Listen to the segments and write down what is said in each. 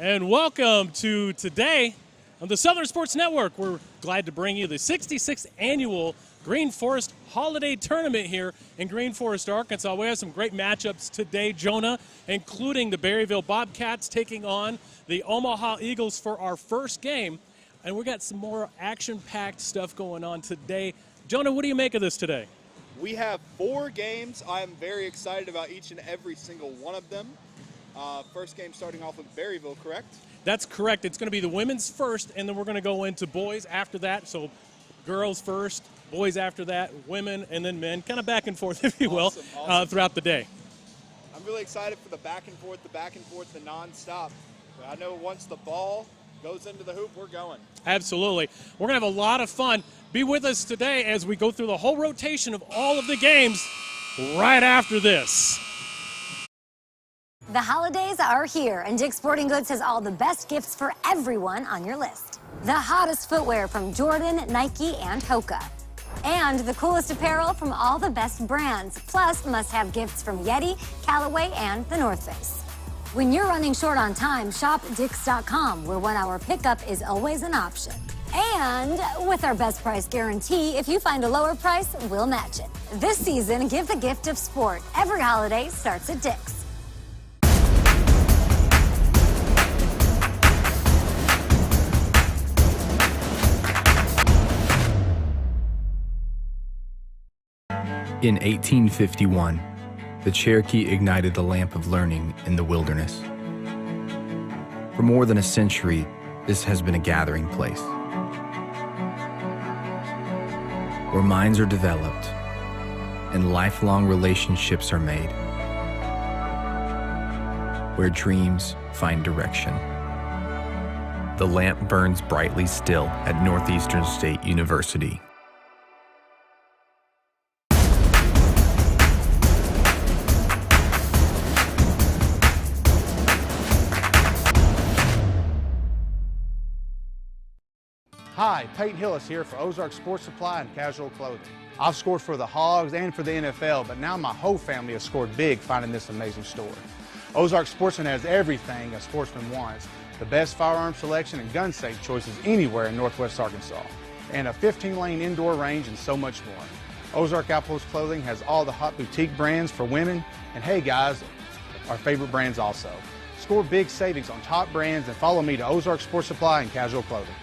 and welcome to today on the Southern Sports Network. We're glad to bring you the 66th annual Green Forest Holiday Tournament here in Green Forest, Arkansas. We have some great matchups today, Jonah, including the Berryville Bobcats taking on the Omaha Eagles for our first game. And we got some more action-packed stuff going on today. Jonah, what do you make of this today? We have 4 games. I am very excited about each and every single one of them. First game starting off with Berryville, correct? That's correct. It's going to be the women's first, and then we're going to go into boys after that. So girls first, boys after that, women, and then men, kind of back and forth, if you will, throughout the day. I'm really excited for the back and forth, the nonstop. But I know once the ball goes into the hoop, we're going. Absolutely. We're going to have a lot of fun. Be with us today as we go through the whole rotation of all of the games right after this. The holidays are here, and Dick's Sporting Goods has all the best gifts for everyone on your list. The hottest footwear from Jordan, Nike, and Hoka. And the coolest apparel from all the best brands, plus must-have gifts from Yeti, Callaway, and The North Face. When you're running short on time, shop Dicks.com, where 1-hour pickup is always an option. And with our best price guarantee, if you find a lower price, we'll match it. This season, give the gift of sport. Every holiday starts at Dick's. In 1851, the Cherokee ignited the lamp of learning in the wilderness. For more than a century, this has been a gathering place where minds are developed and lifelong relationships are made, where dreams find direction. The lamp burns brightly still at Northeastern State University. Hi, Peyton Hillis here for Ozark Sports Supply and Casual Clothing. I've scored for the Hogs and for the NFL, but now my whole family has scored big finding this amazing store. Ozark Sportsman has everything a sportsman wants. The best firearm selection and gun safe choices anywhere in Northwest Arkansas. And a 15-lane indoor range and so much more. Ozark Outpost Clothing has all the hot boutique brands for women. And hey guys, our favorite brands also. Score big savings on top brands and follow me to Ozark Sports Supply and Casual Clothing.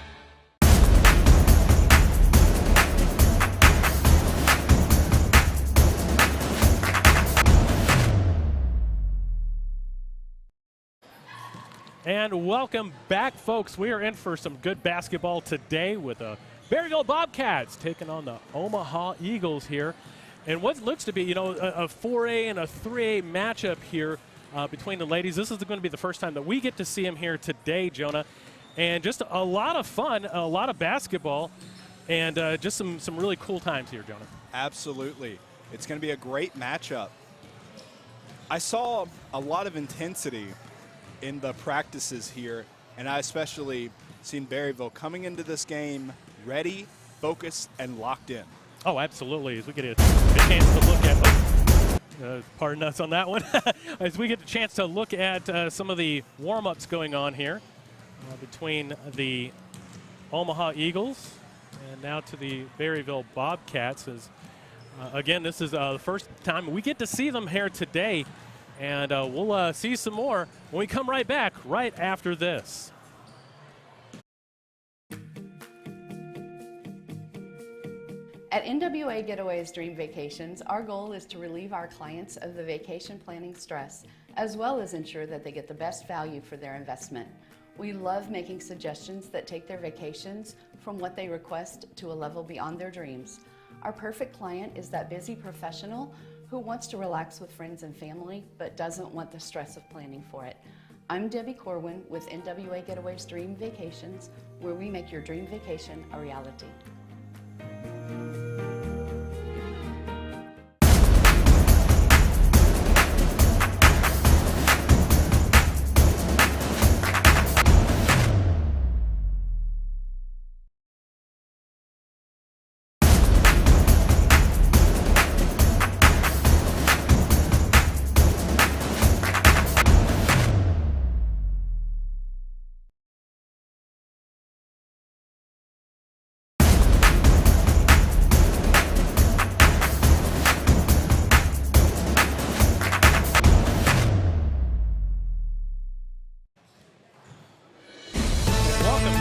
And welcome back, folks. We are in for some good basketball today with the Berryville Bobcats taking on the Omaha Eagles here. And what looks to be, a 4A and a 3A matchup here between the ladies. This is going to be the first time that we get to see them here today, Jonah. And just a lot of fun, a lot of basketball, and just some really cool times here, Jonah. Absolutely. It's going to be a great matchup. I saw a lot of intensity in the practices here, and I especially seen Berryville coming into this game ready, focused, and locked in. Oh, absolutely. As we get a chance to look at, pardon us on that one, as we get a chance to look at some of the warm-ups going on here between the Omaha Eagles and now to the Berryville Bobcats. Again, this is the first time we get to see them here today. And we'll see some more when we come right back right after this. At NWA Getaways Dream Vacations, our goal is to relieve our clients of the vacation planning stress, as well as ensure that they get the best value for their investment. We love making suggestions that take their vacations from what they request to a level beyond their dreams. Our perfect client is that busy professional who wants to relax with friends and family, but doesn't want the stress of planning for it. I'm Debbie Corwin with NWA Getaways Dream Vacations, where we make your dream vacation a reality.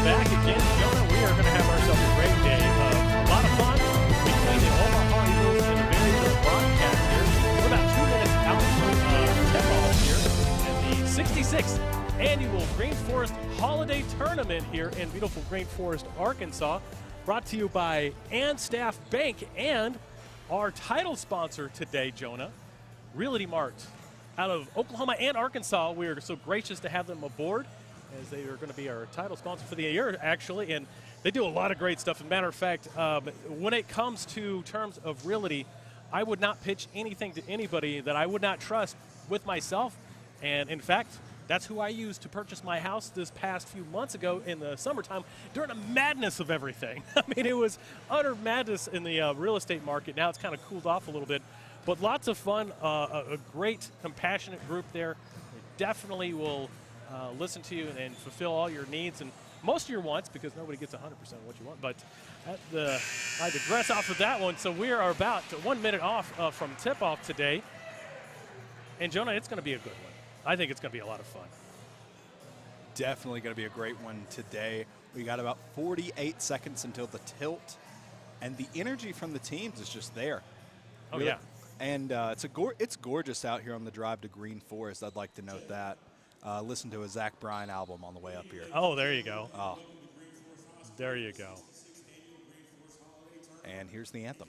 back again. Jonah, we are going to have ourselves a great day. A lot of fun between the Omaha Eagles and the Berryville broadcast here. We're about 2 minutes out from tip-off here in the 66th annual Green Forest Holiday Tournament here in beautiful Green Forest, Arkansas. Brought to you by Staff Bank and our title sponsor today, Jonah, Realty Mart. Out of Oklahoma and Arkansas, we are so gracious to have them aboard, as they are going to be our title sponsor for the year, actually. And they do a lot of great stuff. As a matter of fact, when it comes to terms of realty, I would not pitch anything to anybody that I would not trust with myself. And in fact, that's who I used to purchase my house this past few months ago in the summertime during the madness of everything. I mean, it was utter madness in the real estate market. Now it's kind of cooled off a little bit. But lots of fun, a great, compassionate group there. They definitely will listen to you and fulfill all your needs and most of your wants, because nobody gets 100% of what you want. But I digress off of that one. So we are about 1 minute off from tip-off today. And, Jonah, it's going to be a good one. I think it's going to be a lot of fun. Definitely going to be a great one today. We got about 48 seconds until the tilt, and the energy from the teams is just there. Oh, really. Yeah. And it's gorgeous out here on the drive to Green Forest. I'd like to note that. Listen to a Zach Bryan album on the way up here. Oh, there you go. Oh. There you go. And here's the anthem.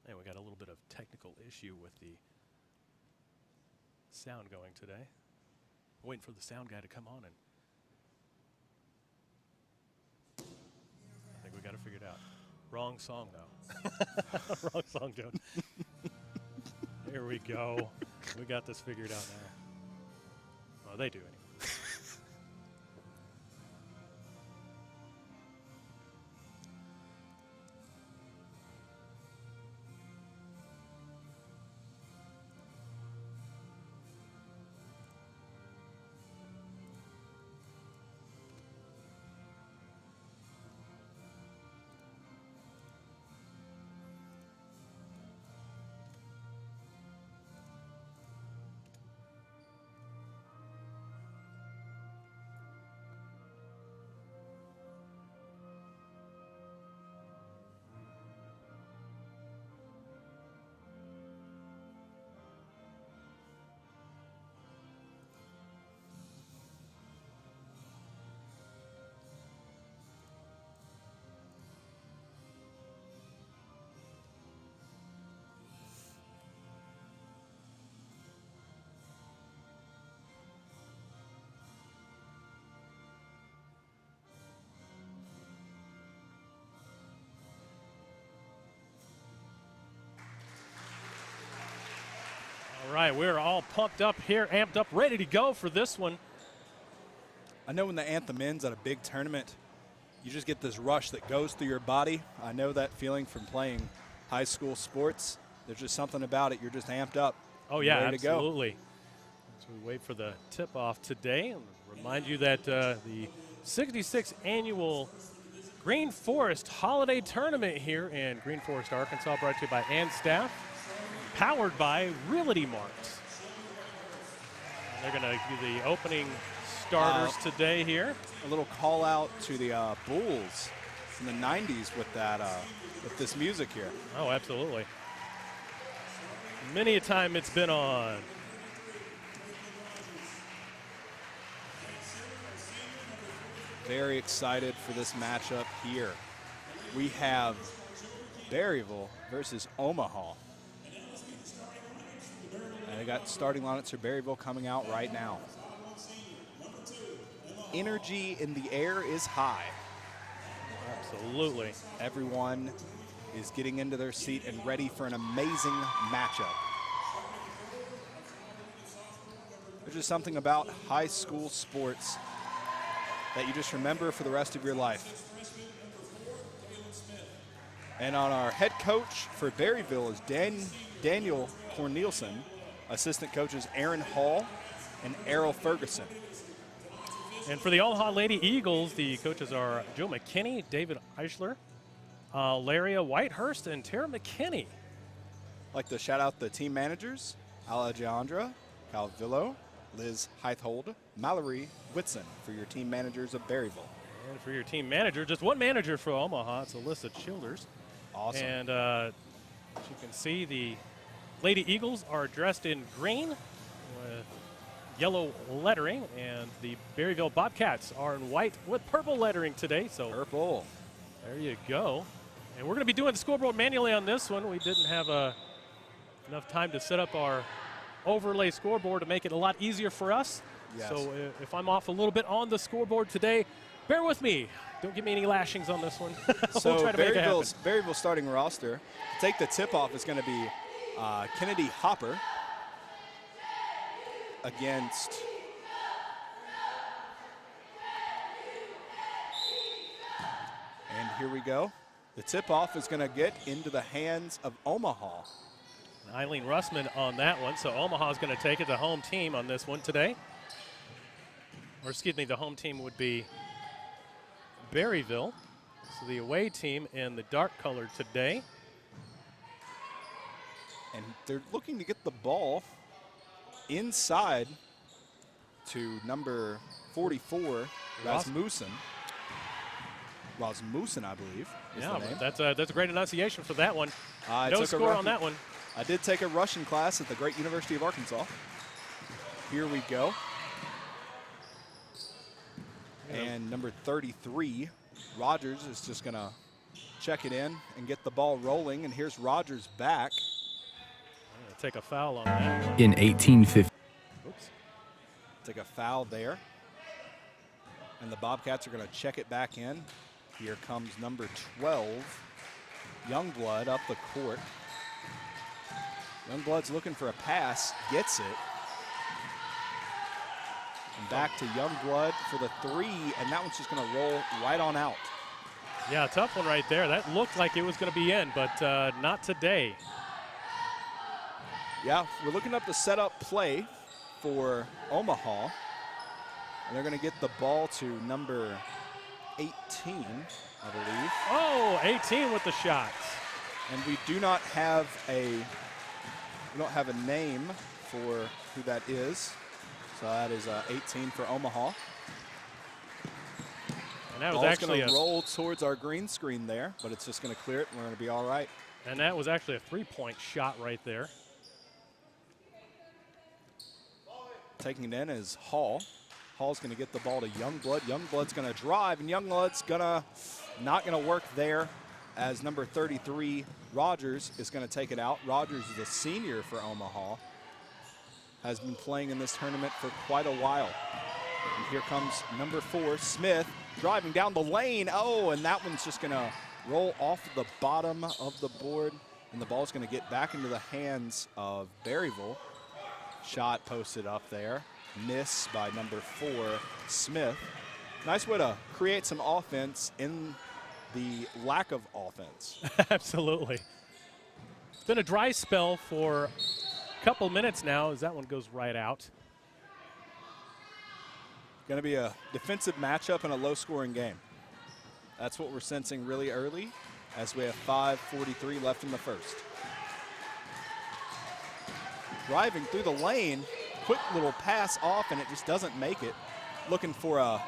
And we got a little bit of technical issue with the sound going today. Waiting for the sound guy to come on, and I think we got it figured out. Wrong song, though. Wrong song, Joe. Here we go. We got this figured out now. Well, they do anyway. All right, we're all pumped up here, amped up, ready to go for this one. I know when the anthem ends at a big tournament, you just get this rush that goes through your body. I know that feeling from playing high school sports. There's just something about it. You're just amped up. Oh, yeah, ready absolutely. As we wait for the tip-off today, and remind you that the 66th annual Green Forest Holiday Tournament here in Green Forest, Arkansas, brought to you by Staff, powered by Realty Mart. They're going to do the opening starters today here. A little call out to the Bulls in the 90s with that with this music here. Oh, absolutely. Many a time it's been on. Very excited for this matchup here. We have Berryville versus Omaha. And they got starting lineups for Berryville coming out right now. Energy in the air is high. Absolutely. Everyone is getting into their seat and ready for an amazing matchup. There's just something about high school sports that you just remember for the rest of your life. And on our head coach for Berryville is Daniel Cornelison, assistant coaches Aaron Hall and Errol Ferguson. And for the Omaha Lady Eagles, the coaches are Joe McKinney, David Eichler, Laria Whitehurst, and Tara McKinney. I'd like to shout out the team managers, Alejandra Calvillo, Liz Heithold, Mallory Whitson for your team managers of Berryville. And for your team manager, just one manager for Omaha, it's Alyssa Childers. Awesome. And as you can see, the Lady Eagles are dressed in green with yellow lettering, and the Berryville Bobcats are in white with purple lettering today. So Purple. there you go. And we're going to be doing the scoreboard manually on this one. We didn't have enough time to set up our overlay scoreboard to make it a lot easier for us. Yes. So if I'm off a little bit on the scoreboard today, bear with me. Don't give me any lashings on this one. So we'll try to make it happen. Berryville's starting roster. To take the tip-off is going to be Kennedy Hopper against and here we go. The tip-off is going to get into the hands of Omaha. Eileen Russman on that one. So Omaha's going to take it, the home team on this one today. Or excuse me, the home team would be Berryville. So the away team in the dark color today. And they're looking to get the ball inside to number 44, Rasmussen. Rasmussen, I believe, is the name. That's a great enunciation for that one. I No took a score on that one. I did take a Russian class at the great University of Arkansas. Here we go. And number 33, Rogers, is just going to check it in and get the ball rolling. And here's Rogers back. I'm gonna take a foul on that one. In 1850, Oops. Take a foul there. And the Bobcats are going to check it back in. Here comes number 12, Youngblood, up the court. Youngblood's looking for a pass, gets it. And back to Youngblood for the three, and that one's just going to roll right on out. Yeah, tough one right there. That looked like it was going to be in, but not today. Yeah, we're looking up the setup play for Omaha. And they're going to get the ball to number 18, I believe. Oh, 18 with the shots. And we do not have a name for who that is. So that is 18 for Omaha. And that was Ball's actually going to roll towards our green screen there, but it's just going to clear it, and we're going to be all right. And that was actually a three-point shot right there. Taking it in is Hall. Hall's going to get the ball to Youngblood. Youngblood's going to drive, and Youngblood's not going to work there as number 33, Rogers, is going to take it out. Rogers is a senior for Omaha. Has been playing in this tournament for quite a while. And here comes number 4, Smith, driving down the lane. Oh, and that one's just going to roll off the bottom of the board, and the ball's going to get back into the hands of Berryville. Shot posted up there. Miss by number 4, Smith. Nice way to create some offense in the lack of offense. Absolutely. It's been a dry spell for a couple minutes now as that one goes right out. Going to be a defensive matchup in a low-scoring game. That's what we're sensing really early as we have 5:43 left in the first. Driving through the lane, quick little pass off, and it just doesn't make it. Looking for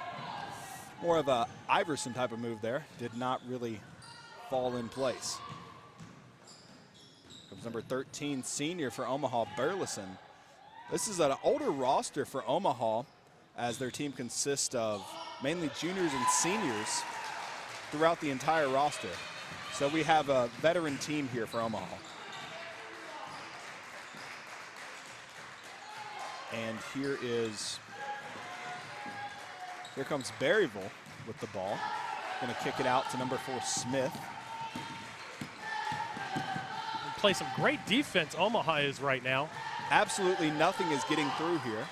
more of a Iverson type of move there. Did not really fall in place. Comes number 13, senior for Omaha, Burleson. This is an older roster for Omaha, as their team consists of mainly juniors and seniors throughout the entire roster. So we have a veteran team here for Omaha. And here comes Berryville with the ball. Going to kick it out to number 4, Smith. Play some great defense, Omaha is right now. Absolutely nothing is getting through here.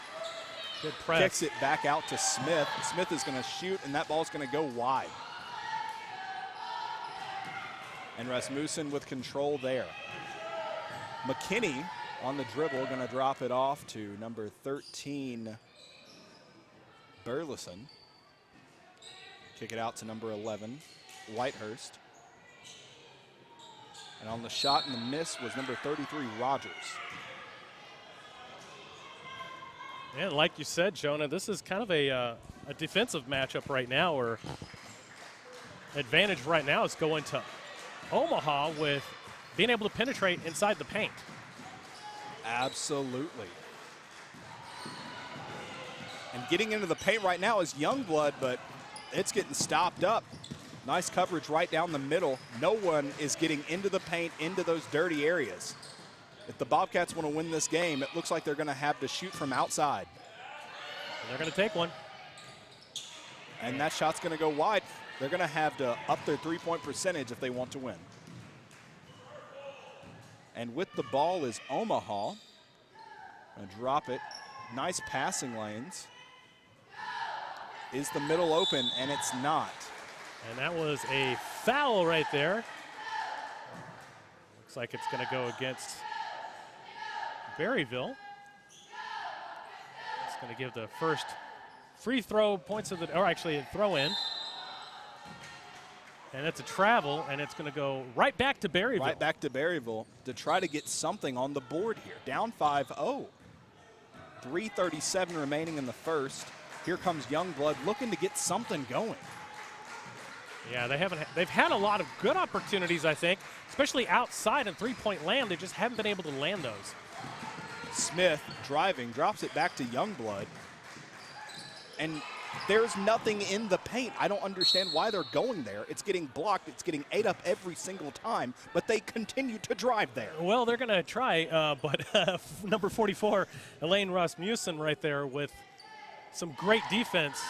Good press. Kicks it back out to Smith. Smith is going to shoot, and that ball's going to go wide. And Rasmussen with control there. McKinney on the dribble, going to drop it off to number 13, Burleson. Kick it out to number 11, Whitehurst. And on the shot and the miss was number 33, Rogers. And like you said, Jonah, this is kind of a defensive matchup right now, or advantage right now is going to Omaha with being able to penetrate inside the paint. Absolutely. And getting into the paint right now is Youngblood, but it's getting stopped up. Nice coverage right down the middle. No one is getting into the paint, into those dirty areas. If the Bobcats want to win this game, it looks like they're going to have to shoot from outside. They're going to take one. And that shot's going to go wide. They're going to have to up their three-point percentage if they want to win. And with the ball is Omaha. Gonna drop it. Nice passing lanes. Is the middle open? And it's not. And that was a foul right there. Looks like it's going to go against Berryville. It's going to give the first free throw points of the, or actually a throw in. And it's a travel, and it's going to go right back to Berryville. Right back to Berryville to try to get something on the board here. Down 5-0. 3:37 remaining in the first. Here comes Youngblood looking to get something going. Yeah, they've had a lot of good opportunities, I think, especially outside in three-point land. They just haven't been able to land those. Smith driving, drops it back to Youngblood. And there's nothing in the paint. I don't understand why they're going there. It's getting blocked. It's getting ate up every single time, but they continue to drive there. Well, they're going to try, but number 44, Elaine Rasmussen right there with some great defense.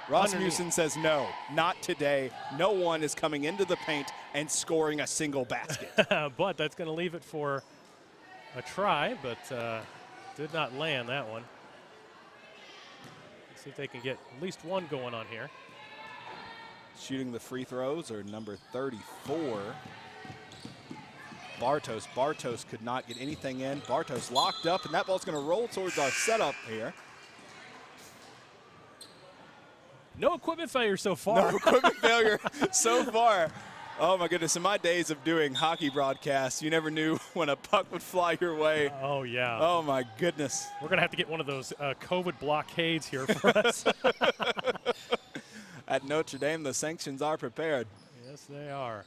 Rasmussen says no, not today. No one is coming into the paint and scoring a single basket. But that's going to leave it for a try, but did not land that one. Let's see if they can get at least one going on here. Shooting the free throws are number 34, Bartos. Bartos could not get anything in. Bartos locked up, and that ball's going to roll towards our setup here. No equipment failure so far. No equipment failure so far. Oh, my goodness. In my days of doing hockey broadcasts, you never knew when a puck would fly your way. Oh, yeah. Oh, my goodness. We're going to have to get one of those COVID blockades here for us. At Notre Dame, the sanctions are prepared. Yes, they are.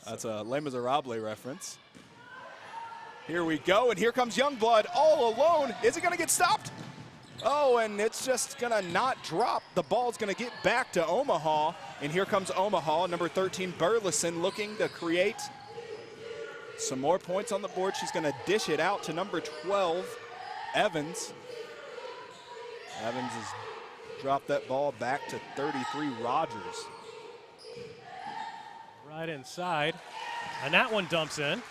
That's a Les Miserables reference. Here we go, and here comes Youngblood all alone. Is it going to get stopped? Oh, and it's just going to not drop. The ball's going to get back to Omaha, and here comes Omaha. Number 13, Burleson, looking to create some more points on the board. She's going to dish it out to number 12, Evans. Evans has dropped that ball back to 33, Rogers. Right inside, and that one dumps in.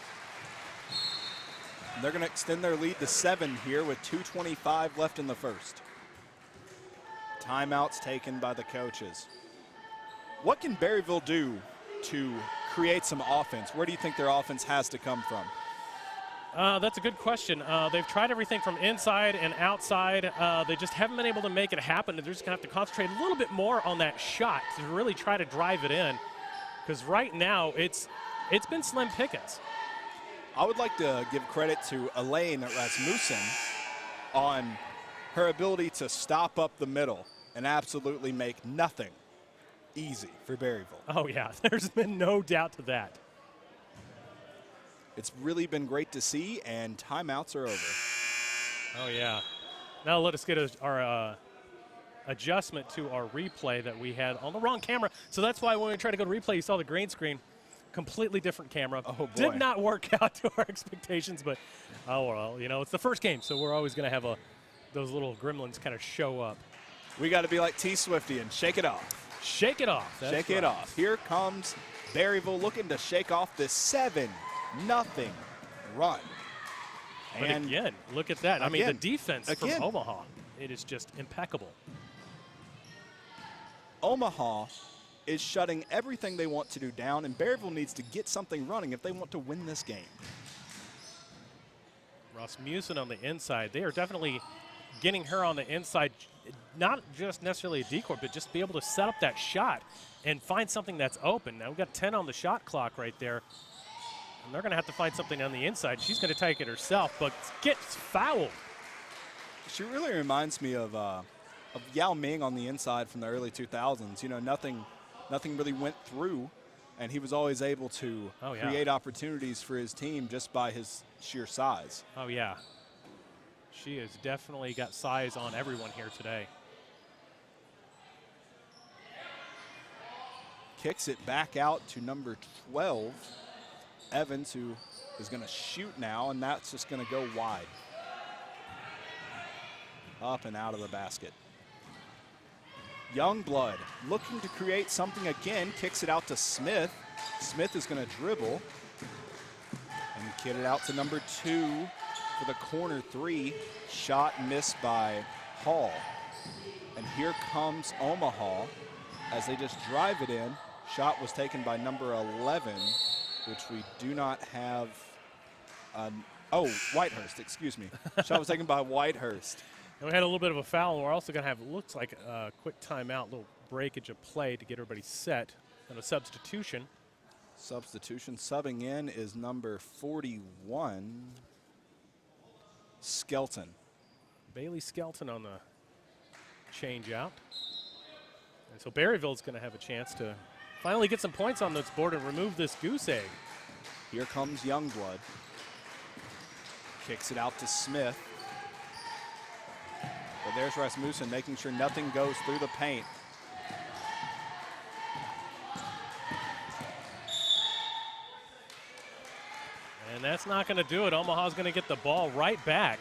They're going to extend their lead to 7 here with 2:25 left in the first. Timeouts taken by the coaches. What can Berryville do to create some offense? Where do you think their offense has to come from? That's a good question. They've tried everything from inside and outside. They just haven't been able to make it happen. They're just going to have to concentrate a little bit more on that shot to really try to drive it in. Because right now it's been slim pickings. I would like to give credit to Elaine Rasmussen on her ability to stop up the middle and absolutely make nothing easy for Berryville. Oh, yeah. There's been no doubt to that. It's really been great to see, and timeouts are over. Oh, yeah. Now let us get our adjustment to our replay that we had on the wrong camera. So that's why when we tried to go to replay, you saw the green screen. Completely different camera. Oh, boy. Did not work out to our expectations, but oh well, you know, it's the first game, so we're always going to have those little gremlins kind of show up. We got to be like T Swifty and shake it off. Shake it off. That's Shake it right. off. Here comes Berryville looking to shake off this 7-0 run. But And again, look at that. I mean, the again, defense from Omaha, it is just impeccable. Omaha is shutting everything they want to do down, and Berryville needs to get something running if they want to win this game. Rasmussen on the inside. They are definitely getting her on the inside, not just necessarily a decoy, but just be able to set up that shot and find something that's open. Now we've got 10 on the shot clock right there, and they're going to have to find something on the inside. She's going to take it herself, but gets fouled. She really reminds me of Yao Ming on the inside from the early 2000s. You know, nothing really went through, and he was always able to create opportunities for his team just by his sheer size. Oh, yeah. She has definitely got size on everyone here today. Kicks it back out to number 12, Evans, who is going to shoot now, and that's just going to go wide. Up and out of the basket. Youngblood looking to create something again, kicks it out to Smith. Smith is going to dribble and get it out to number 2 for the corner 3. Shot missed by Hall. And here comes Omaha as they just drive it in. Shot was taken by number 11, which we do not have. Whitehurst, excuse me. Shot was taken by Whitehurst. And we had a little bit of a foul, and we're also going to have, looks like a quick timeout, little breakage of play to get everybody set, and a substitution. Substitution subbing in is number 41, Skelton. Bailey Skelton on the change out. And so Berryville's going to have a chance to finally get some points on this board and remove this goose egg. Here comes Youngblood. Kicks it out to Smith. But there's Rasmussen making sure nothing goes through the paint. And that's not going to do it. Omaha's going to get the ball right back.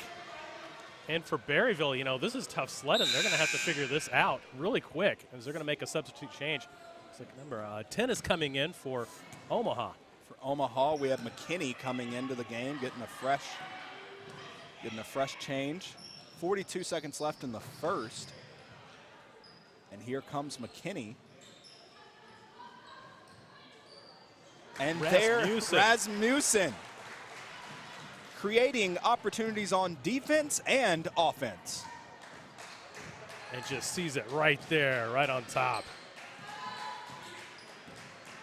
And for Berryville, you know, this is tough sledding. They're going to have to figure this out really quick as they're going to make a substitute change. It's like number 10 is coming in for Omaha. For Omaha, we have McKinney coming into the game, getting a fresh change. 42 seconds left in the first. And here comes McKinney. And Rasmussen. Creating opportunities on defense and offense. And just sees it right there, right on top.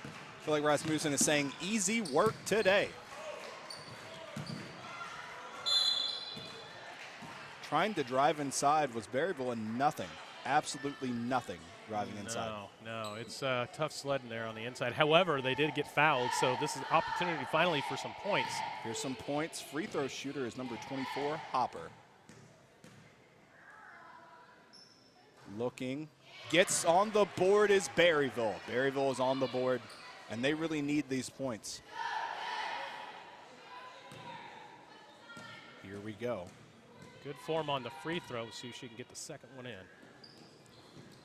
I feel like Rasmussen is saying easy work today. Trying to drive inside was Berryville, and nothing, absolutely nothing driving inside. No, it's tough sledding there on the inside. However, they did get fouled, so this is opportunity finally for some points. Here's some points. Free throw shooter is number 24, Hopper. Looking, gets on the board is Berryville. Berryville is on the board, and they really need these points. Here we go. Good form on the free throw, so she can get the second one in.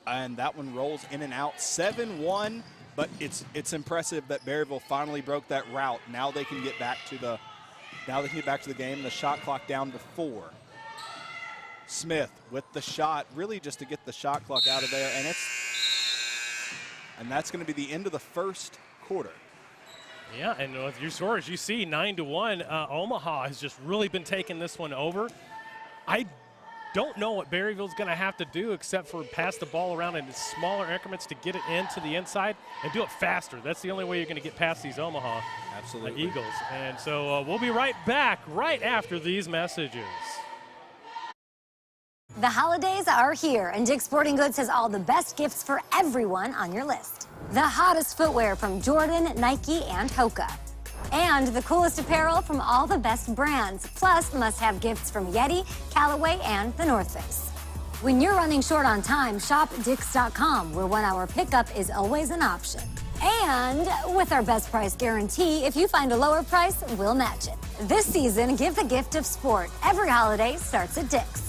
And that one rolls in and out. 7-1, but it's impressive that Berryville finally broke that route. Now they can get back to the game. The shot clock down to 4. Smith with the shot, really just to get the shot clock out of there, and that's going to be the end of the first quarter. Yeah, and with your scores, you see 9-1. Omaha has just really been taking this one over. I don't know what Berryville's going to have to do except for pass the ball around in smaller increments to get it into the inside and do it faster. That's the only way you're going to get past these Omaha Eagles. And so we'll be right back right after these messages. The holidays are here, and Dick's Sporting Goods has all the best gifts for everyone on your list. The hottest footwear from Jordan, Nike, and Hoka. And the coolest apparel from all the best brands, plus must-have gifts from Yeti, Callaway, and The North Face. When you're running short on time, shop Dix.com, where 1 hour pickup is always an option. And with our best price guarantee, if you find a lower price, we'll match it. This season, give the gift of sport. Every holiday starts at Dix.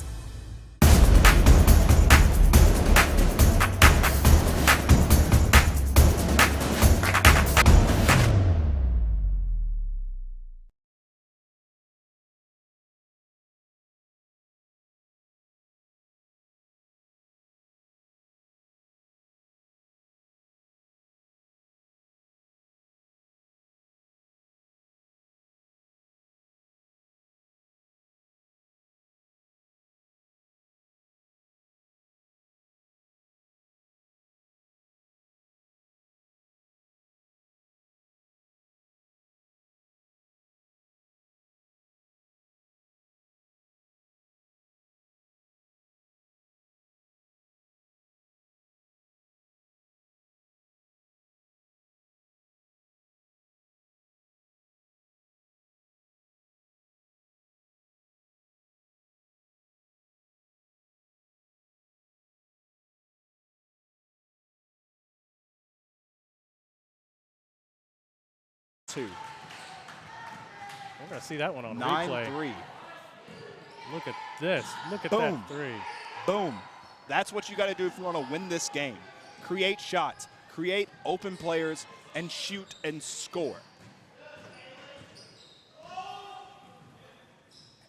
Two. We're going to see that one on 9-3. replay. Look at this. Look at Boom. that three. Boom. That's what you got to do if you want to win this game. Create shots, create open players, and shoot and score.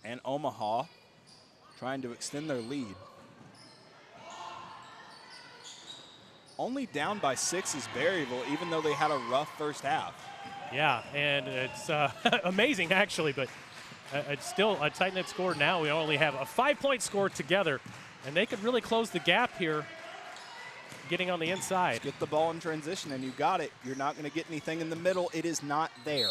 And Omaha trying to extend their lead. Only down by 6 is Berryville, even though they had a rough first half. Yeah, and it's amazing, actually, but it's still a tight-knit score now. We only have a 5-point score together, and they could really close the gap here, getting on the inside. Just get the ball in transition, and you got it. You're not going to get anything in the middle. It is not there.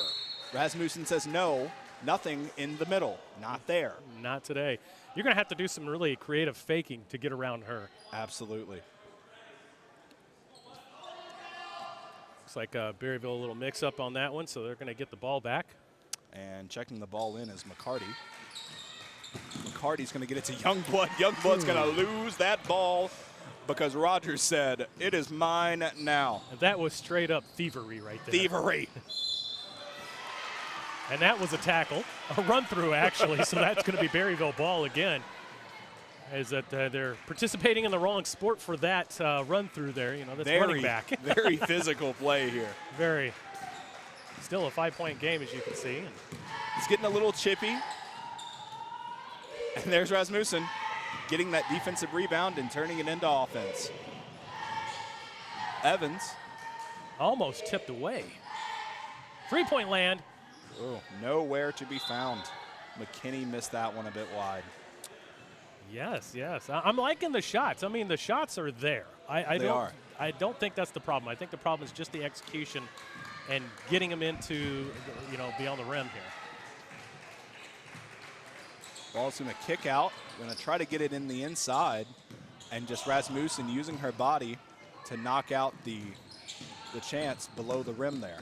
Rasmussen says no, nothing in the middle. Not there. Not today. You're going to have to do some really creative faking to get around her. Absolutely. Looks like Berryville a little mix-up on that one, so they're going to get the ball back. And checking the ball in is McCarty. McCarty's going to get it to Youngblood. Youngblood's going to lose that ball because Rogers said, it is mine now. And that was straight-up thievery right there. Thievery. And that was a tackle, a run-through, actually, so that's going to be Berryville ball again. Is that they're participating in the wrong sport for that run-through there. You know, that's running back. Very physical play here. Very. Still a 5-point game, as you can see. It's getting a little chippy. And there's Rasmussen getting that defensive rebound and turning it into offense. Evans. Almost tipped away. 3-point land. Oh, nowhere to be found. McKinney missed that one a bit wide. Yes, yes. I'm liking the shots. I mean, the shots are there. I don't think that's the problem. I think the problem is just the execution and getting them into, you know, beyond the rim here. Ball's going to kick out. Going to try to get it in the inside. And just Rasmussen using her body to knock out the chance below the rim there.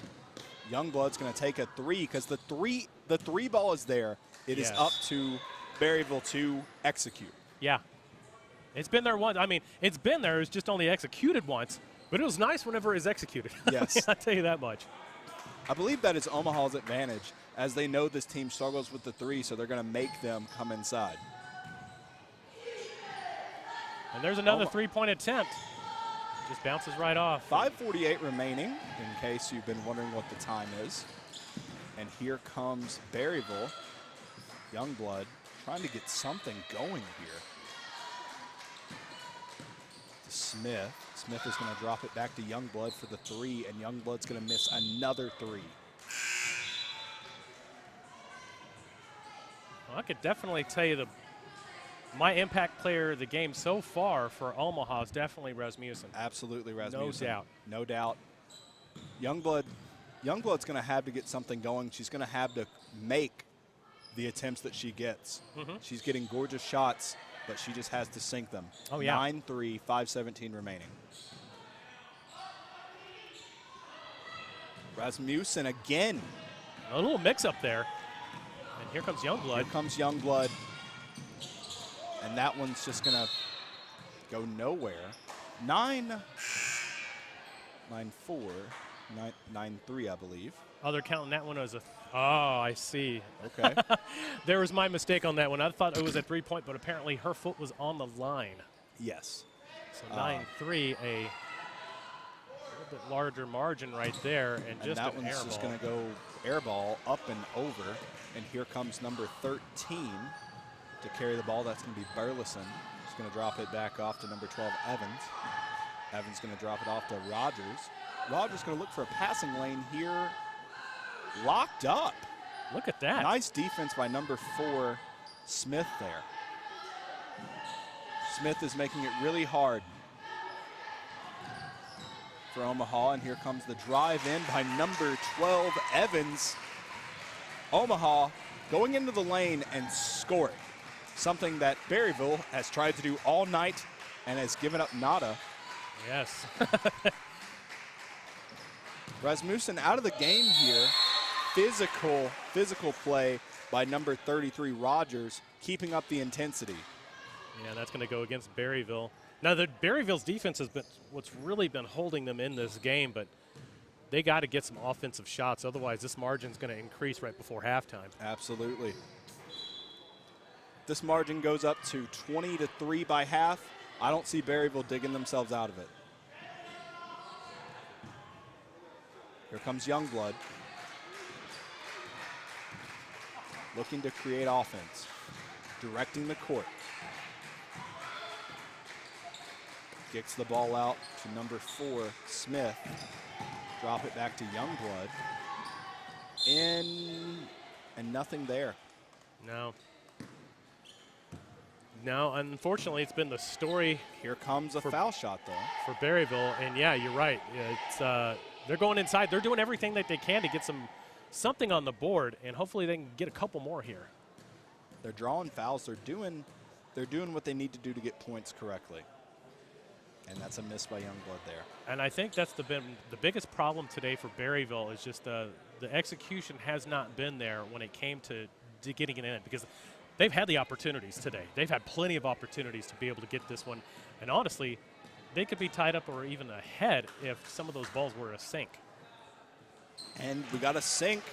Youngblood's going to take a three because the three ball is there. It is up to Berryville to execute. Yeah. It's been there once. I mean, it's been there. It's just only executed once. But it was nice whenever it was executed. Yes. I'll tell you that much. I believe that is Omaha's advantage, as they know this team struggles with the three, so they're going to make them come inside. And there's another 3-point attempt. Just bounces right off. 5:48 remaining, in case you've been wondering what the time is. And here comes Berryville. Youngblood trying to get something going here. To Smith. Smith is going to drop it back to Youngblood for the three, and Youngblood's going to miss another three. Well, I could definitely tell you my impact player of the game so far for Omaha is definitely Rasmussen. Absolutely Rasmussen. No doubt. No doubt. Youngblood's going to have to get something going. She's going to have to make the attempts that she gets. She's getting gorgeous shots, but she just has to sink them. Oh, yeah. 9-3, 5:17 remaining. Rasmussen again. A little mix-up there. And here comes Youngblood. Here comes Youngblood. And that one's just going to go nowhere. 9-4, 9-3, I believe. Oh, they're counting that one as a. Oh, I see. Okay. There was my mistake on that one. I thought it was a 3-point, but apparently her foot was on the line. Yes. So 9-3, a little bit larger margin right there, and just that an one's air just ball. going to go air ball up and over. And here comes number 13 to carry the ball. That's going to be Burleson. He's going to drop it back off to number 12, Evans. Evans going to drop it off to Rogers. Rogers going to look for a passing lane here. Locked up. Look at that. Nice defense by number 4, Smith there. Smith is making it really hard for Omaha, and here comes the drive in by number 12, Evans. Omaha going into the lane and scoring, something that Berryville has tried to do all night and has given up nada. Yes. Rasmussen out of the game here. Physical play by number 33, Rogers, keeping up the intensity. Yeah, that's going to go against Berryville. Now, Berryville's defense has been what's really been holding them in this game, but they got to get some offensive shots. Otherwise, this margin's going to increase right before halftime. Absolutely. This margin goes up to 20-3 by half. I don't see Berryville digging themselves out of it. Here comes Youngblood. Looking to create offense. Directing the court. Kicks the ball out to number 4, Smith. Drop it back to Youngblood. And nothing there. No, unfortunately, it's been the story. Here comes a foul shot, though. For Berryville, and yeah, you're right. It's they're going inside. They're doing everything that they can to get something on the board, and hopefully they can get a couple more here. They're drawing fouls. They're doing what they need to do to get points correctly. And that's a miss by Youngblood there. And I think that's been the biggest problem today for Berryville is just the execution has not been there when it came to getting it in, because they've had the opportunities today. They've had plenty of opportunities to be able to get this one. And honestly, they could be tied up or even ahead if some of those balls were a sink. And we got a sink.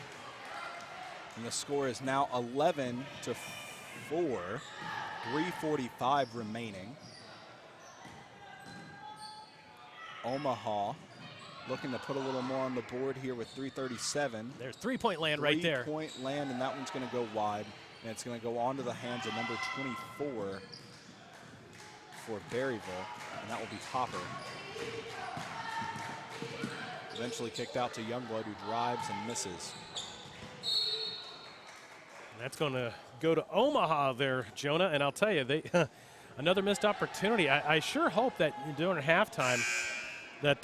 And the score is now 11-4. 3:45 remaining. Omaha looking to put a little more on the board here with 3:37. There's three-point land right there. Three-point land, and that one's going to go wide. And it's going to go onto the hands of number 24 for Berryville, and that will be Hopper. Eventually kicked out to Youngblood, who drives and misses. And that's going to go to Omaha there, Jonah. And I'll tell you, they another missed opportunity. I sure hope that during halftime that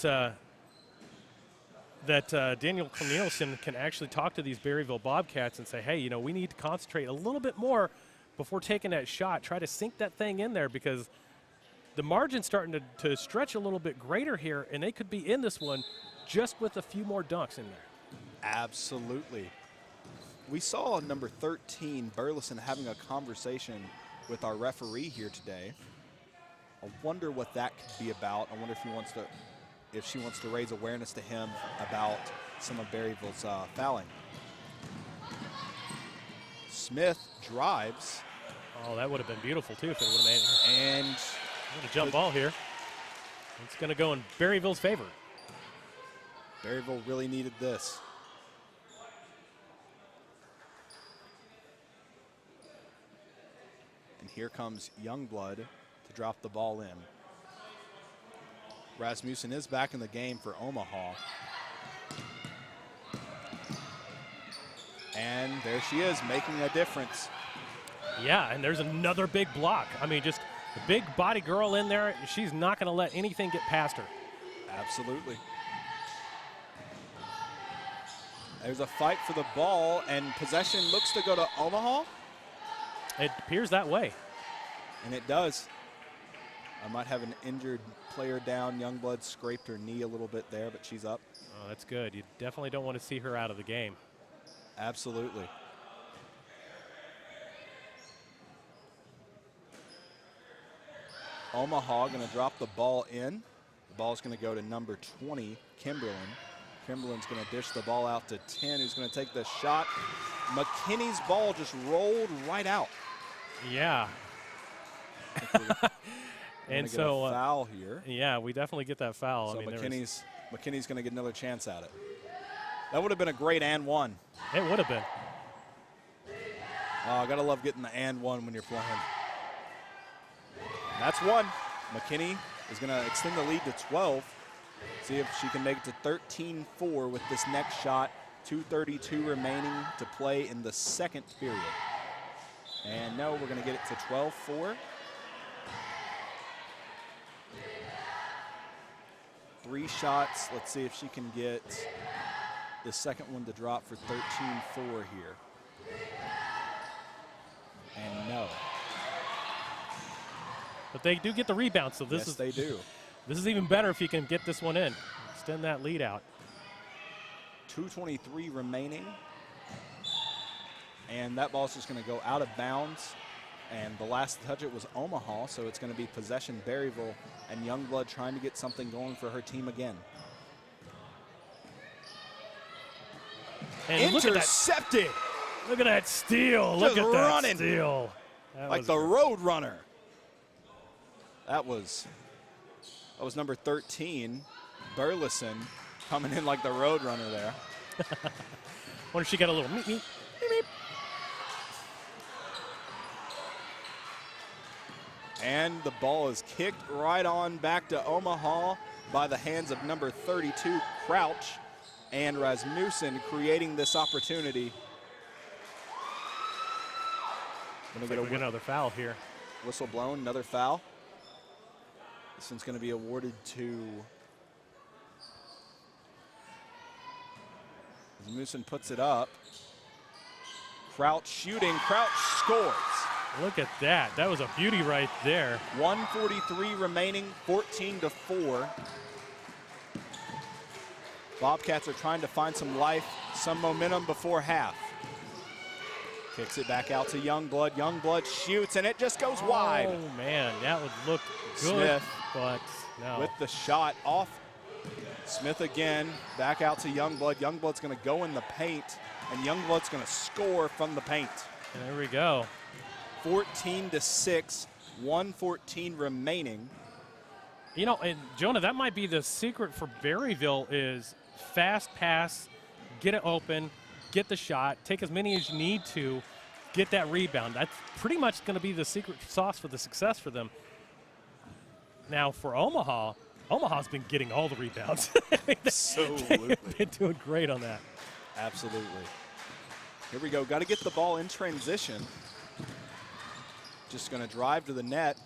Daniel Cornelison can actually talk to these Berryville Bobcats and say, hey, we need to concentrate a little bit more before taking that shot. Try to sink that thing in there, because the margin's starting to stretch a little bit greater here, and they could be in this one just with a few more dunks in there. Absolutely. We saw number 13, Burleson, having a conversation with our referee here today. I wonder what that could be about. I wonder if she wants to raise awareness to him about some of Berryville's fouling. Smith drives. Oh, that would have been beautiful, too, if it would have made it. And a jump ball here. It's going to go in Berryville's favor. Berryville really needed this. And here comes Youngblood to drop the ball in. Rasmussen is back in the game for Omaha. And there she is, making a difference. Yeah, and there's another big block. I mean, just a big body girl in there. She's not going to let anything get past her. Absolutely. There's a fight for the ball, and possession looks to go to Omaha. It appears that way. And it does. I might have an injured player down. Youngblood scraped her knee a little bit there, but she's up. Oh, that's good. You definitely don't want to see her out of the game. Absolutely. Omaha going to drop the ball in. The ball is going to go to number 20, Kimberlin. Kimberlin's going to dish the ball out to 10, who's going to take the shot. McKinney's ball just rolled right out. Yeah. And so foul here. Yeah, we definitely get that foul. So McKinney's going to get another chance at it. That would have been a great and one. It would have been. Oh, I gotta love getting the and one when you're playing. That's one. McKinney is gonna extend the lead to 12. See if she can make it to 13-4 with this next shot. 2:32 remaining to play in the second period. And no, we're gonna get it to 12-4. 3 shots. Let's see if she can get the second one to drop for 13-4 here. And no. But they do get the rebound, so this Yes, they do. This is even better if you can get this one in. Extend that lead out. 2:23 remaining. And that ball's just going to go out of bounds. And the last to touch it was Omaha, so it's going to be possession Berryville, and Youngblood trying to get something going for her team again. And intercepted. Look at that steal. Look at running. that steal. Like the road runner. That was number 13, Burleson, coming in like the road runner there. Wonder if she got a little meep, meep, meep, meep. And the ball is kicked right on back to Omaha by the hands of number 32, Crouch, and Rasmussen creating this opportunity. We're going to get another foul here. Whistle blown, another foul. This one's going to be awarded to Rasmussen. Puts it up. Crouch shooting, Crouch scores. Look at that. That was a beauty right there. 1:43 remaining, 14-4. Bobcats are trying to find some life, some momentum before half. Kicks it back out to Youngblood. Youngblood shoots, and it just goes wide. Oh, man, that would look good, Smith but no. with the shot off. Smith again, back out to Youngblood. Youngblood's going to go in the paint, and Youngblood's going to score from the paint. There we go. 14-6, 1:14 remaining. You know, and Jonah, that might be the secret for Berryville is fast pass, get it open, get the shot, take as many as you need to, get that rebound. That's pretty much going to be the secret sauce for the success for them. Now, for Omaha, Omaha's been getting all the rebounds. Absolutely. They've been doing great on that. Absolutely. Here we go. Got to get the ball in transition. Just going to drive to the net.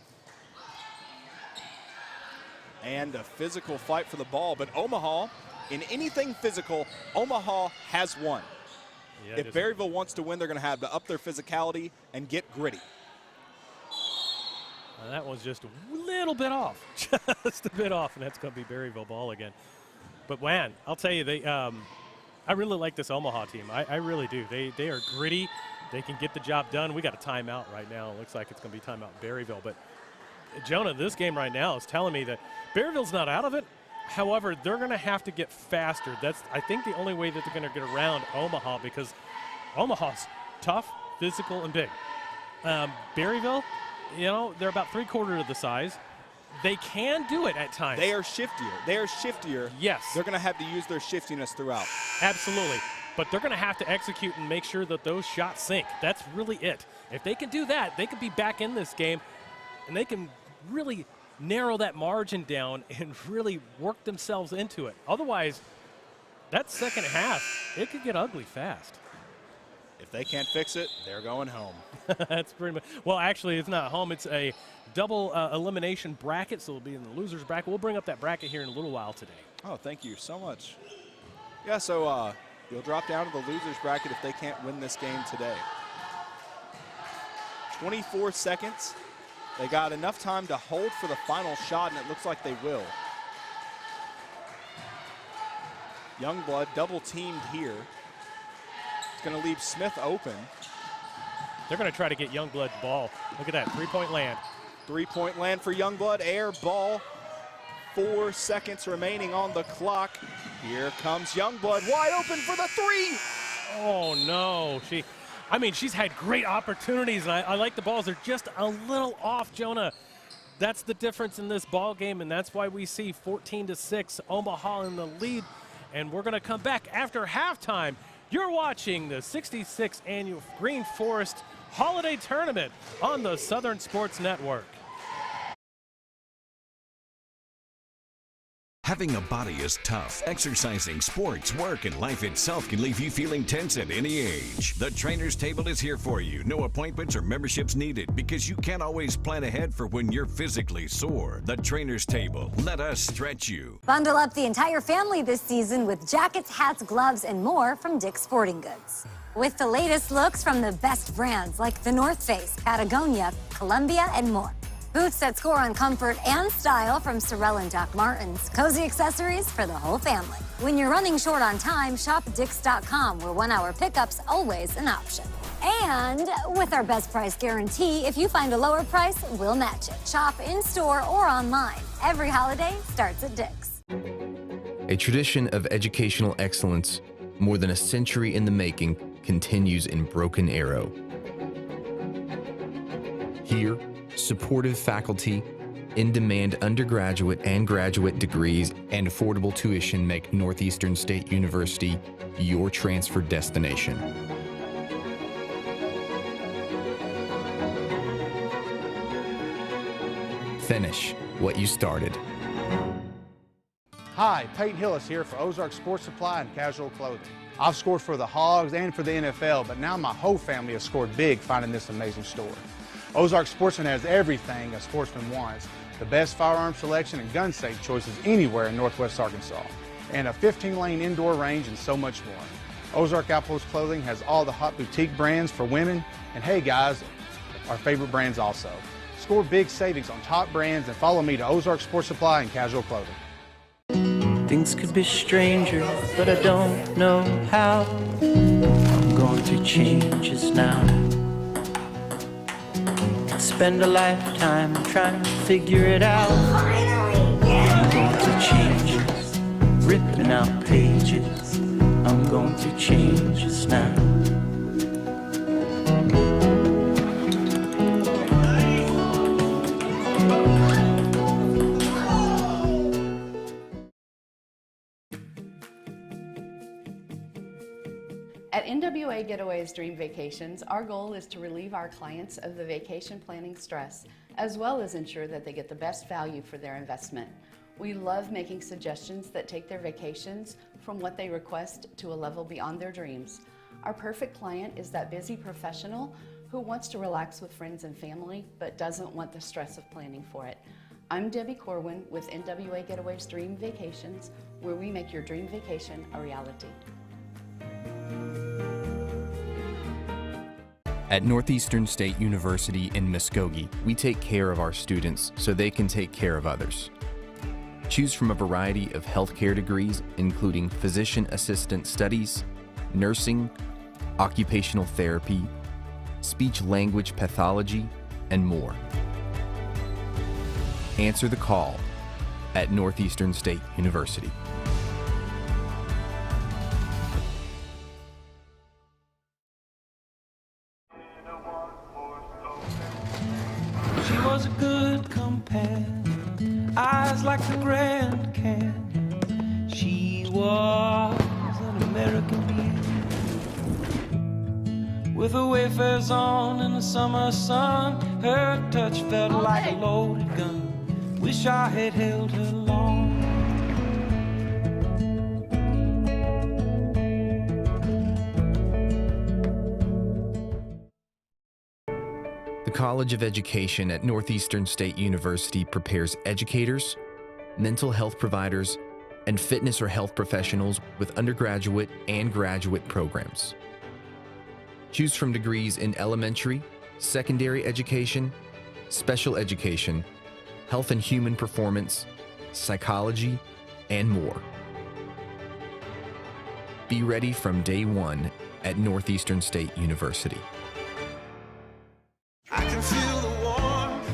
And a physical fight for the ball. But Omaha, in anything physical, Omaha has won. Yeah, if Berryville wants to win, they're going to have to up their physicality and get gritty. That was just a little bit off. Just a bit off, and that's going to be Berryville ball again. But, man, I'll tell you, I really like this Omaha team. I really do. They are gritty. They can get the job done. We got a timeout right now. It looks like it's going to be timeout Berryville. But, Jonah, this game right now is telling me that Berryville's not out of it. However, they're going to have to get faster. That's, I think, the only way that they're going to get around Omaha because Omaha's tough, physical, and big. Berryville, you know, they're about 3/4 of the size. They can do it at times. They are shiftier. They are shiftier. Yes. They're going to have to use their shiftiness throughout. Absolutely. But they're going to have to execute and make sure that those shots sink. That's really it. If they can do that, they could be back in this game, and they can really narrow that margin down and really work themselves into it. Otherwise, that second half, it could get ugly fast. If they can't fix it, they're going home. That's pretty much. Well, actually, it's not home. It's a double elimination bracket, so it'll be in the loser's bracket. We'll bring up that bracket here in a little while today. Oh, thank you so much. Yeah, so you'll drop down to the loser's bracket if they can't win this game today. 24 seconds. They got enough time to hold for the final shot, and it looks like they will. Youngblood double-teamed here. It's going to leave Smith open. They're going to try to get Youngblood the ball. Look at that, three-point land. Three-point land for Youngblood. Air ball. 4 seconds remaining on the clock. Here comes Youngblood, wide open for the three. Oh no, she's had great opportunities, and I like the balls. They're just a little off, Jonah. That's the difference in this ball game, and that's why we see 14-6 Omaha in the lead. And we're gonna come back after halftime. You're watching the 66th annual Green Forest Holiday Tournament on the Southern Sports Network. Having a body is tough. Exercising, sports, work, and life itself can leave you feeling tense at any age. The Trainer's Table is here for you. No appointments or memberships needed because you can't always plan ahead for when you're physically sore. The Trainer's Table. Let us stretch you. Bundle up the entire family this season with jackets, hats, gloves, and more from Dick's Sporting Goods. With the latest looks from the best brands like the North Face, Patagonia, Columbia, and more. Boots that score on comfort and style from Sorel and Doc Martens. Cozy accessories for the whole family. When you're running short on time, shop Dicks.com, where 1-hour pickup's always an option. And with our best price guarantee, if you find a lower price, we'll match it. Shop in-store or online. Every holiday starts at Dick's. A tradition of educational excellence, more than a century in the making, continues in Broken Arrow. Here, supportive faculty, in-demand undergraduate and graduate degrees, and affordable tuition make Northeastern State University your transfer destination. Finish what you started. Hi, Peyton Hillis here for Ozark Sports Supply and Casual Clothing. I've scored for the Hogs and for the NFL, but now my whole family has scored big finding this amazing store. Ozark Sportsman has everything a sportsman wants. The best firearm selection and gun safe choices anywhere in Northwest Arkansas. And a 15-lane indoor range and so much more. Ozark Outpost Clothing has all the hot boutique brands for women. And hey guys, our favorite brands also. Score big savings on top brands and follow me to Ozark Sports Supply and Casual Clothing. Things could be stranger, but I don't know how. I'm going through changes now. Spend a lifetime trying to figure it out. I'm going through changes, ripping out pages. I'm going through changes now. At NWA Getaways Dream Vacations, our goal is to relieve our clients of the vacation planning stress, as well as ensure that they get the best value for their investment. We love making suggestions that take their vacations from what they request to a level beyond their dreams. Our perfect client is that busy professional who wants to relax with friends and family, but doesn't want the stress of planning for it. I'm Debbie Corwin with NWA Getaways Dream Vacations, where we make your dream vacation a reality. At Northeastern State University in Muskogee, we take care of our students so they can take care of others. Choose from a variety of healthcare degrees, including physician assistant studies, nursing, occupational therapy, speech-language pathology, and more. Answer the call at Northeastern State University. She was a good companion, eyes like the Grand Canyon. She was an American beauty, with her wafers on in the summer sun. Her touch felt like a loaded gun. Wish I had held her long. The College of Education at Northeastern State University prepares educators, mental health providers, and fitness or health professionals with undergraduate and graduate programs. Choose from degrees in elementary, secondary education, special education, health and human performance, psychology, and more. Be ready from day one at Northeastern State University. I can feel the warmth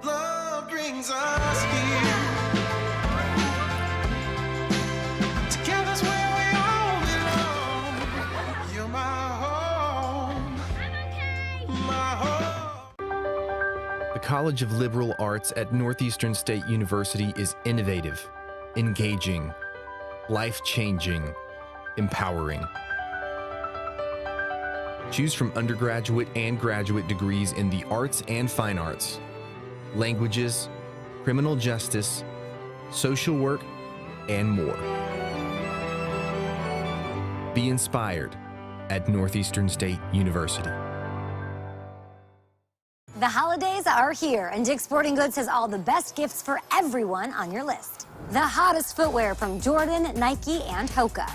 Love brings us here. Together's where we all belong. You're my home. My home. The College of Liberal Arts at Northeastern State University is innovative, engaging, life-changing, empowering. Choose from undergraduate and graduate degrees in the arts and fine arts, languages, criminal justice, social work, and more. Be inspired at Northeastern State University. The holidays are here, and Dick's Sporting Goods has all the best gifts for everyone on your list. The hottest footwear from Jordan, Nike, and Hoka.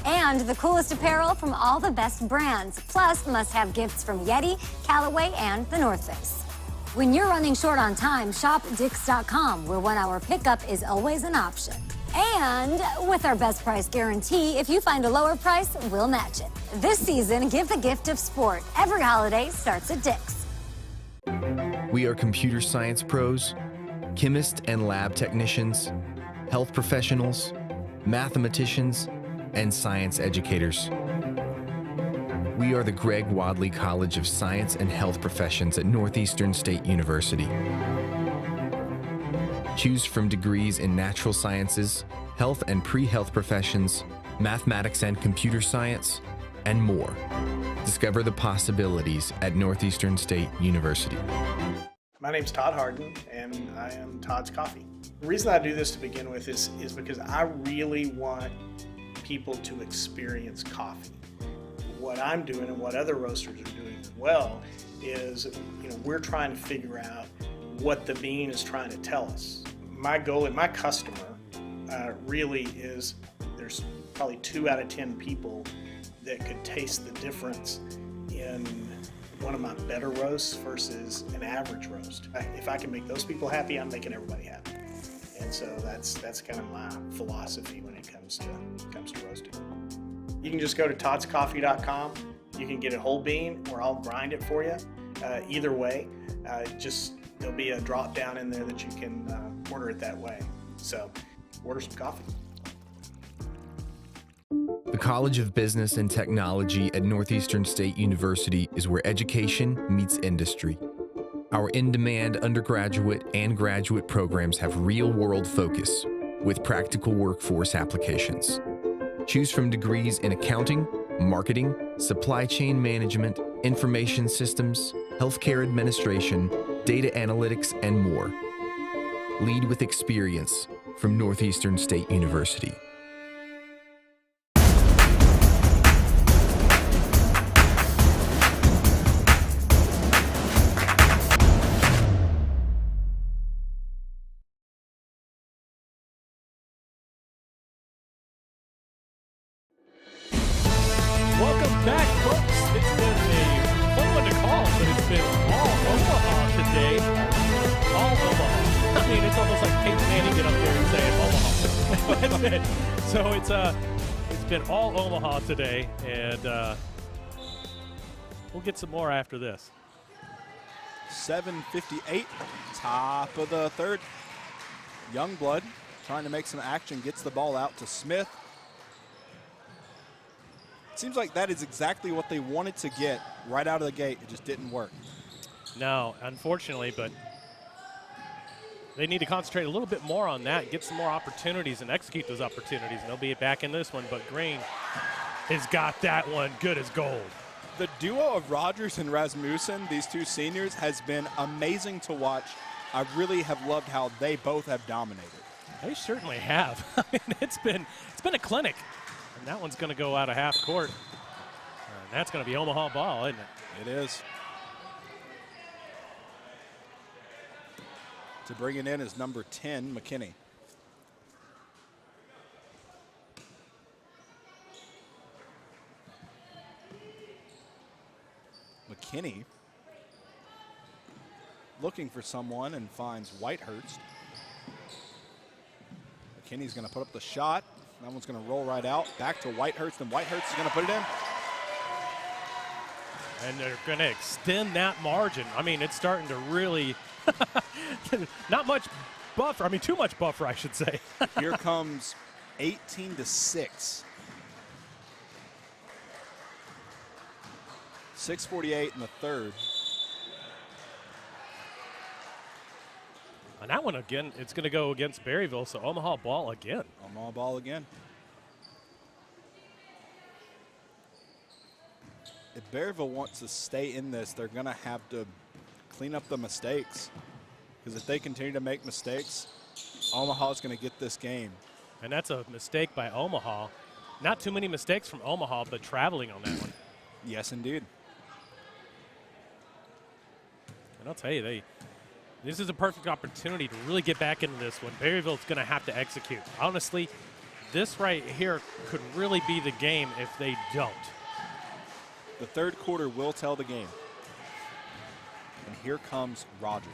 And the coolest apparel from all the best brands, plus must-have gifts from Yeti, Callaway, and the North Face. When you're running short on time, shop Dicks.com, where 1 hour pickup is always an option. And with our best price guarantee, if you find a lower price, we'll match it. This season, give the gift of sport. Every holiday starts at Dick's. We are computer science pros, chemists and lab technicians, health professionals, mathematicians, and science educators. We are the Greg Wadley College of Science and Health Professions at Northeastern State University. Choose from degrees in natural sciences, health and pre-health professions, mathematics and computer science, and more. Discover the possibilities at Northeastern State University. My name's Todd Harden, and I am Todd's Coffee. The reason I do this to begin with is because I really want people to experience coffee. What I'm doing and what other roasters are doing as well is, we're trying to figure out what the bean is trying to tell us. My goal and my customer really is, there's probably 2 out of 10 people that could taste the difference in one of my better roasts versus an average roast. If I can make those people happy, I'm making everybody happy. And so that's kind of my philosophy when it comes to roasting. You can just go to toddscoffee.com. You can get a whole bean, or I'll grind it for you. Either way, there'll be a drop down in there that you can order it that way. So order some coffee. The College of Business and Technology at Northeastern State University is where education meets industry. Our in-demand undergraduate and graduate programs have real-world focus with practical workforce applications. Choose from degrees in accounting, marketing, supply chain management, information systems, healthcare administration, data analytics, and more. Lead with experience from Northeastern State University. Welcome back, folks. It's been a fun one to call, but it's been all Omaha today. All Omaha. I mean, it's almost like Peyton Manning get up there and saying Omaha. So it's been all Omaha today, and we'll get some more after this. 7:58, top of the third. Youngblood trying to make some action, gets the ball out to Smith. Seems like that is exactly what they wanted to get right out of the gate. It just didn't work. No, unfortunately, but they need to concentrate a little bit more on that, get some more opportunities and execute those opportunities, and they'll be back in this one. But Green has got that one good as gold. The duo of Rogers and Rasmussen, these two seniors, has been amazing to watch. I really have loved how they both have dominated. They certainly have. I mean, it's been a clinic. And that one's going to go out of half court. And that's going to be Omaha ball, isn't it? It is. To bring it in is number 10, McKinney. McKinney looking for someone and finds Whitehurst. McKinney's going to put up the shot. That one's going to roll right out. Back to Whitehurst, and Whitehurst is going to put it in. And they're going to extend that margin. I mean, it's starting to really not much buffer. I mean, too much buffer, I should say. Here comes 18-6. 6:48 in the third. And that one again, it's going to go against Berryville, so Omaha ball again. Omaha ball again. If Berryville wants to stay in this, they're going to have to clean up the mistakes. Because if they continue to make mistakes, Omaha's going to get this game. And that's a mistake by Omaha. Not too many mistakes from Omaha, but traveling on that one. Yes, indeed. And I'll tell you, this is a perfect opportunity to really get back into this one. Berryville's going to have to execute. Honestly, this right here could really be the game if they don't. The third quarter will tell the game. And here comes Rogers.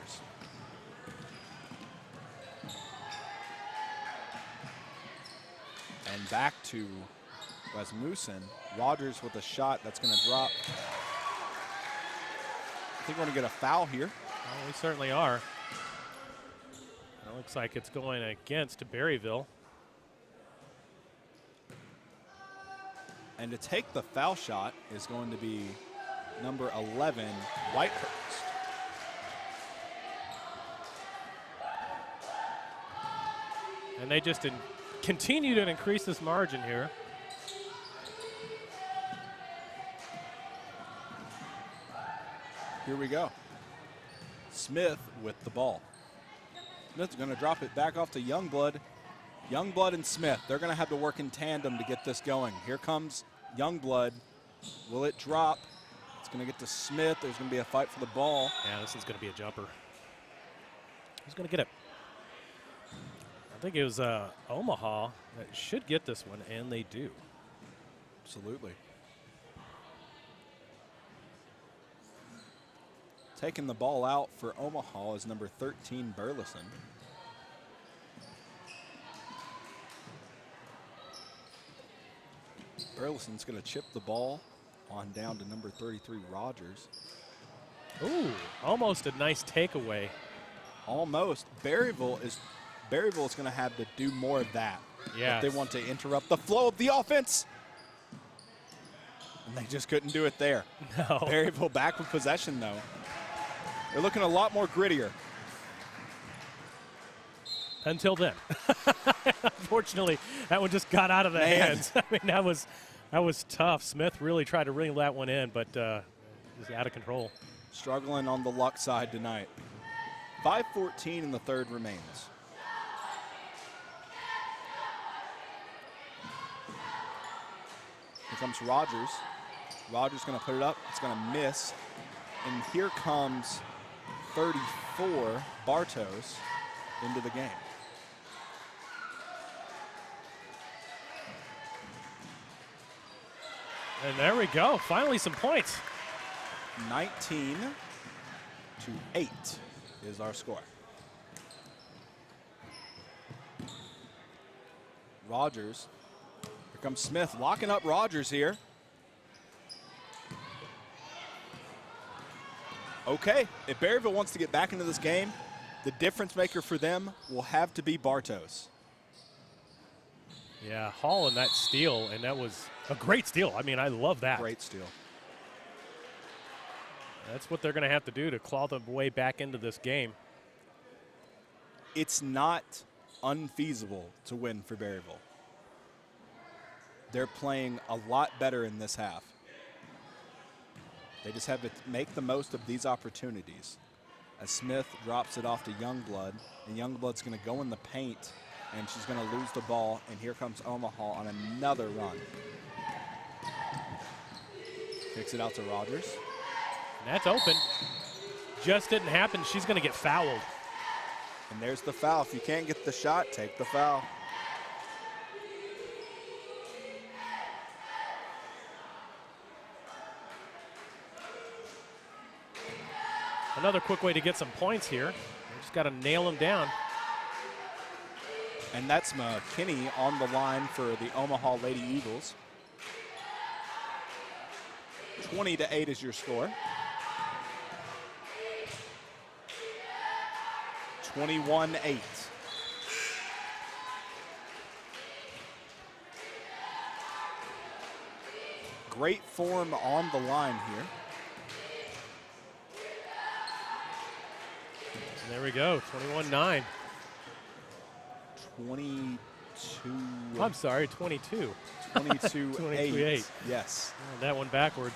And back to Rasmussen. Rogers with a shot that's going to drop. I think we're going to get a foul here. Well, we certainly are. It looks like it's going against Berryville. And to take the foul shot is going to be number 11, Whitehurst. And they just continue to increase this margin here. Here we go. Smith with the ball. Smith's going to drop it back off to Youngblood. Youngblood and Smith, they're going to have to work in tandem to get this going. Here comes Youngblood. Will it drop? It's going to get to Smith. There's going to be a fight for the ball. Yeah, this is going to be a jumper. Who's going to get it? I think it was Omaha that should get this one, and they do. Absolutely. Taking the ball out for Omaha is number 13, Burleson. Burleson's going to chip the ball on down to number 33, Rogers. Ooh, almost a nice takeaway. Almost. Berryville is going to have to do more of that. Yeah. If they want to interrupt the flow of the offense. And they just couldn't do it there. No. Berryville back with possession, though. They're looking a lot more grittier. Until then. Unfortunately, that one just got out of the hands. I mean, that was tough. Smith really tried to reel that one in, but was out of control. Struggling on the luck side tonight. 5:14 in the third remains. Here comes Rogers. Rogers going to put it up. It's going to miss. And here comes 34, Bartos, into the game. And there we go. Finally some points. 19-8 is our score. Rogers. Here comes Smith locking up Rogers here. Okay, if Berryville wants to get back into this game, the difference maker for them will have to be Bartos. Yeah, Hall in that steal, and that was a great steal. I mean, I love that. Great steal. That's what they're going to have to do to claw their way back into this game. It's not unfeasible to win for Berryville. They're playing a lot better in this half. They just have to make the most of these opportunities. As Smith drops it off to Youngblood, and Youngblood's going to go in the paint, and she's going to lose the ball, and here comes Omaha on another run. Kicks it out to Rogers. And that's open. Just didn't happen. She's going to get fouled. And there's the foul. If you can't get the shot, take the foul. Another quick way to get some points here. We just got to nail them down. And that's McKinney on the line for the Omaha Lady Eagles. 20-8 is your score. 21-8. Great form on the line here. And there we go, 21-9. 22. I'm sorry, 22. 22-8. Yes. And that one backwards.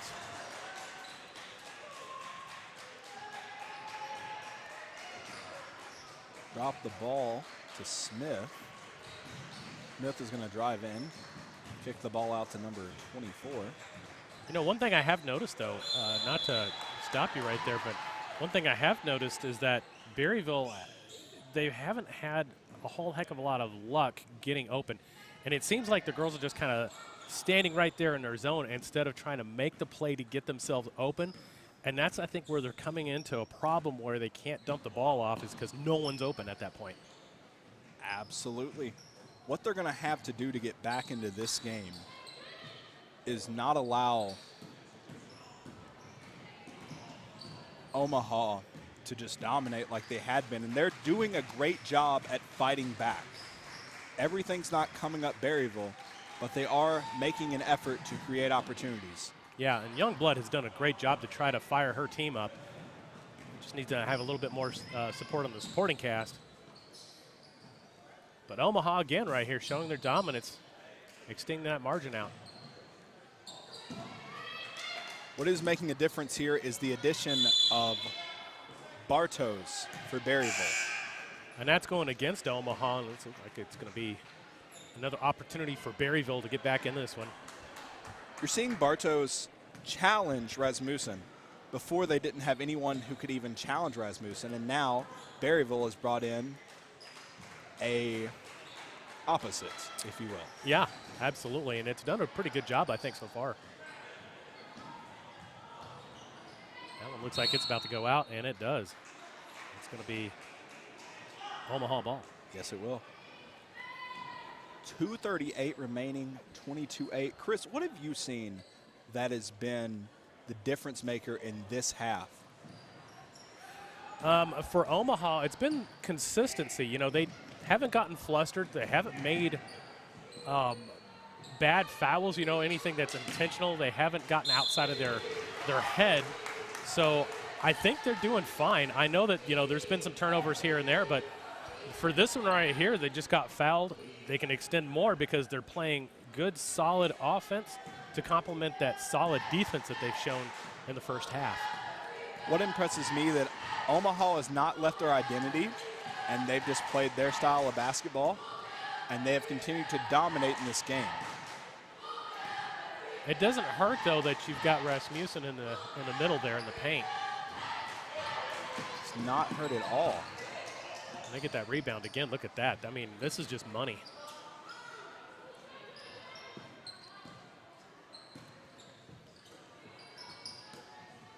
Drop the ball to Smith. Smith is going to drive in, kick the ball out to number 24. You know, one thing I have noticed, though, not to stop you right there, but one thing I have noticed is that Berryville, they haven't had a whole heck of a lot of luck getting open. And it seems like the girls are just kind of standing right there in their zone instead of trying to make the play to get themselves open. And that's, I think, where they're coming into a problem where they can't dump the ball off is because no one's open at that point. Absolutely. What they're going to have to do to get back into this game is not allow Omaha to just dominate like they had been. And they're doing a great job at fighting back. Everything's not coming up Berryville, but they are making an effort to create opportunities. Yeah, and Youngblood has done a great job to try to fire her team up. Just needs to have a little bit more support on the supporting cast. But Omaha again right here showing their dominance, extending that margin out. What is making a difference here is the addition of Bartos for Berryville. And that's going against Omaha. It looks like it's going to be another opportunity for Berryville to get back in this one. You're seeing Bartos challenge Rasmussen. Before they didn't have anyone who could even challenge Rasmussen, and now Berryville has brought in a opposite, if you will. Yeah, absolutely, and it's done a pretty good job, I think, so far. That one looks like it's about to go out, and it does. It's going to be Omaha ball. Yes, it will. 2:38 remaining, 22-8. Chris, what have you seen that has been the difference maker in this half? For Omaha, it's been consistency. You know, they haven't gotten flustered. They haven't made bad fouls, you know, anything that's intentional. They haven't gotten outside of their head. So I think they're doing fine. I know that, you know, there's been some turnovers here and there, but for this one right here, they just got fouled. They can extend more because they're playing good, solid offense to complement that solid defense that they've shown in the first half. What impresses me that Omaha has not left their identity, and they've just played their style of basketball, and they have continued to dominate in this game. It doesn't hurt, though, that you've got Rasmussen in the middle there in the paint. It's not hurt at all. And they get that rebound again. Look at that. I mean, this is just money.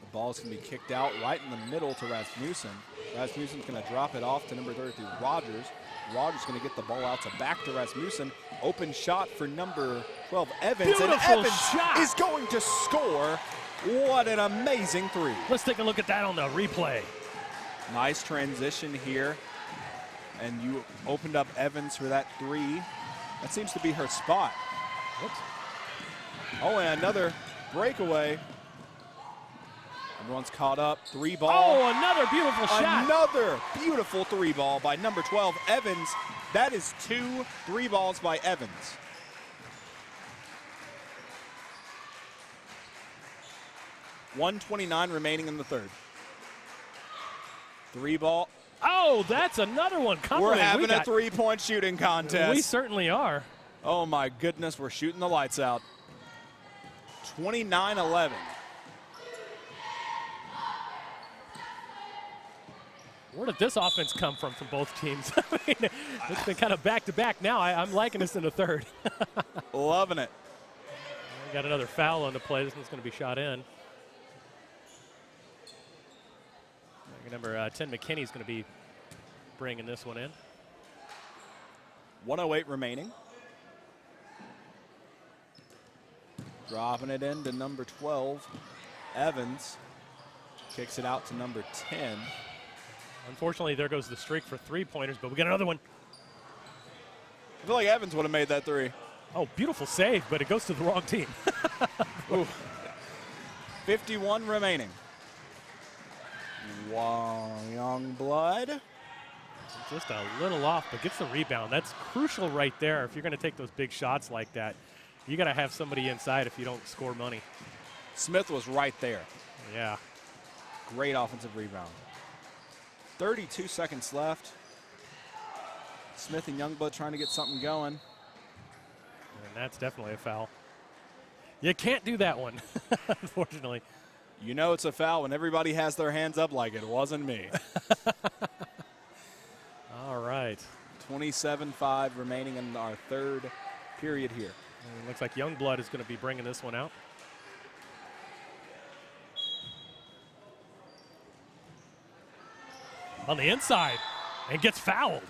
The ball's going to be kicked out right in the middle to Rasmussen. Rasmussen's going to drop it off to number 33, Rogers. Rogers going to get the ball out to back to Rasmussen. Open shot for number 12, Evans. Beautiful and Evans shot. Is going to score. What an amazing three. Let's take a look at that on the replay. Nice transition here. And you opened up Evans for that three. That seems to be her spot. Whoops. Oh, and another breakaway. Everyone's caught up. Three ball. Oh, another beautiful shot. Another beautiful three ball by number 12, Evans. That is 2 3 balls by Evans. .129 remaining in the third. Three ball. Oh, that's another one coming. We're having a three-point shooting contest. We certainly are. Oh, my goodness, we're shooting the lights out. 29-11. Where did this offense come from both teams? I mean, it's been kind of back-to-back now. I'm liking this in the third. Loving it. We got another foul on the play. This one's going to be shot in. Number 10, McKinney's going to be bringing this one in. 1:08 remaining. Dropping it into number 12, Evans. Kicks it out to number 10. Unfortunately, there goes the streak for three-pointers, but we got another one. I feel like Evans would have made that three. Oh, beautiful save, but it goes to the wrong team. 51 remaining. Youngblood. Just a little off, but gets the rebound. That's crucial right there. If you're going to take those big shots like that, you got to have somebody inside if you don't score money. Smith was right there. Yeah. Great offensive rebound. 32 seconds left. Smith and Youngblood trying to get something going. And that's definitely a foul. You can't do that one, unfortunately. You know it's a foul when everybody has their hands up like it wasn't me. All right. 27-5 remaining in our third period here. And it looks like Youngblood is going to be bringing this one out. On the inside, and gets fouled.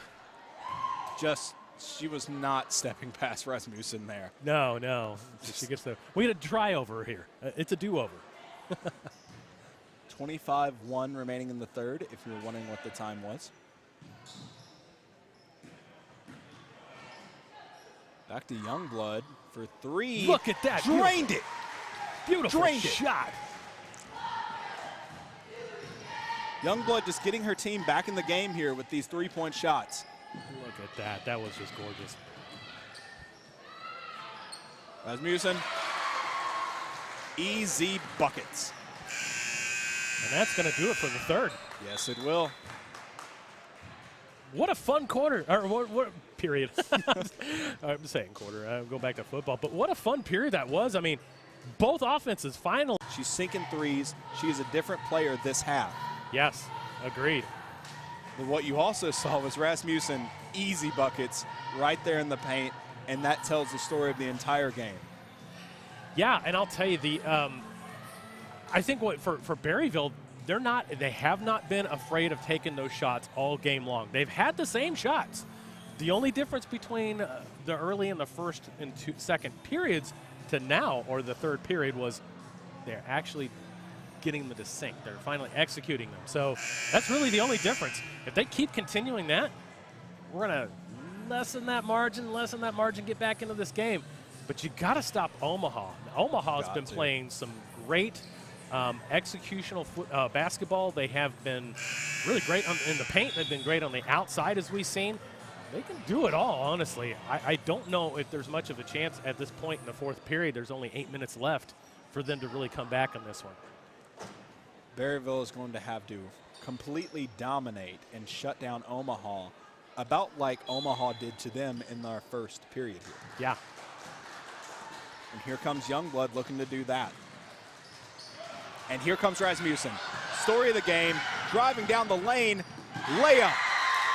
She was not stepping past Rasmussen there. No, no. She gets the. We had a try over here. It's a do-over. 25-1 remaining in the third, if you're wondering what the time was. Back to Youngblood for three. Look at that. Drained it. Beautiful Drained shot. Youngblood just getting her team back in the game here with these three-point shots. Look at that. That was just gorgeous. Rasmussen. Easy buckets. And that's going to do it for the third. Yes, it will. What a fun quarter, or what period. I'm saying quarter. I'll go back to football. But what a fun period that was. I mean, both offenses finally. She's sinking threes. She is a different player this half. Yes, agreed. But what you also saw was Rasmussen easy buckets right there in the paint, and that tells the story of the entire game. Yeah, and I'll tell you, I think what for Berryville, they have not been afraid of taking those shots all game long. They've had the same shots. The only difference between the early and the first and second periods to now, or the third period, was they're actually getting them to sink. They're finally executing them. So that's really the only difference. If they keep continuing that, we're going to lessen that margin, get back into this game. But you got to stop Omaha. Omaha's been playing some great executional basketball. They have been really great in the paint. They've been great on the outside, as we've seen. They can do it all, honestly. I don't know if there's much of a chance at this point in the fourth period. There's only 8 minutes left for them to really come back on this one. Berryville is going to have to completely dominate and shut down Omaha, about like Omaha did to them in our first period here. Yeah. And here comes Youngblood looking to do that. And here comes Rasmussen. Story of the game, driving down the lane, layup.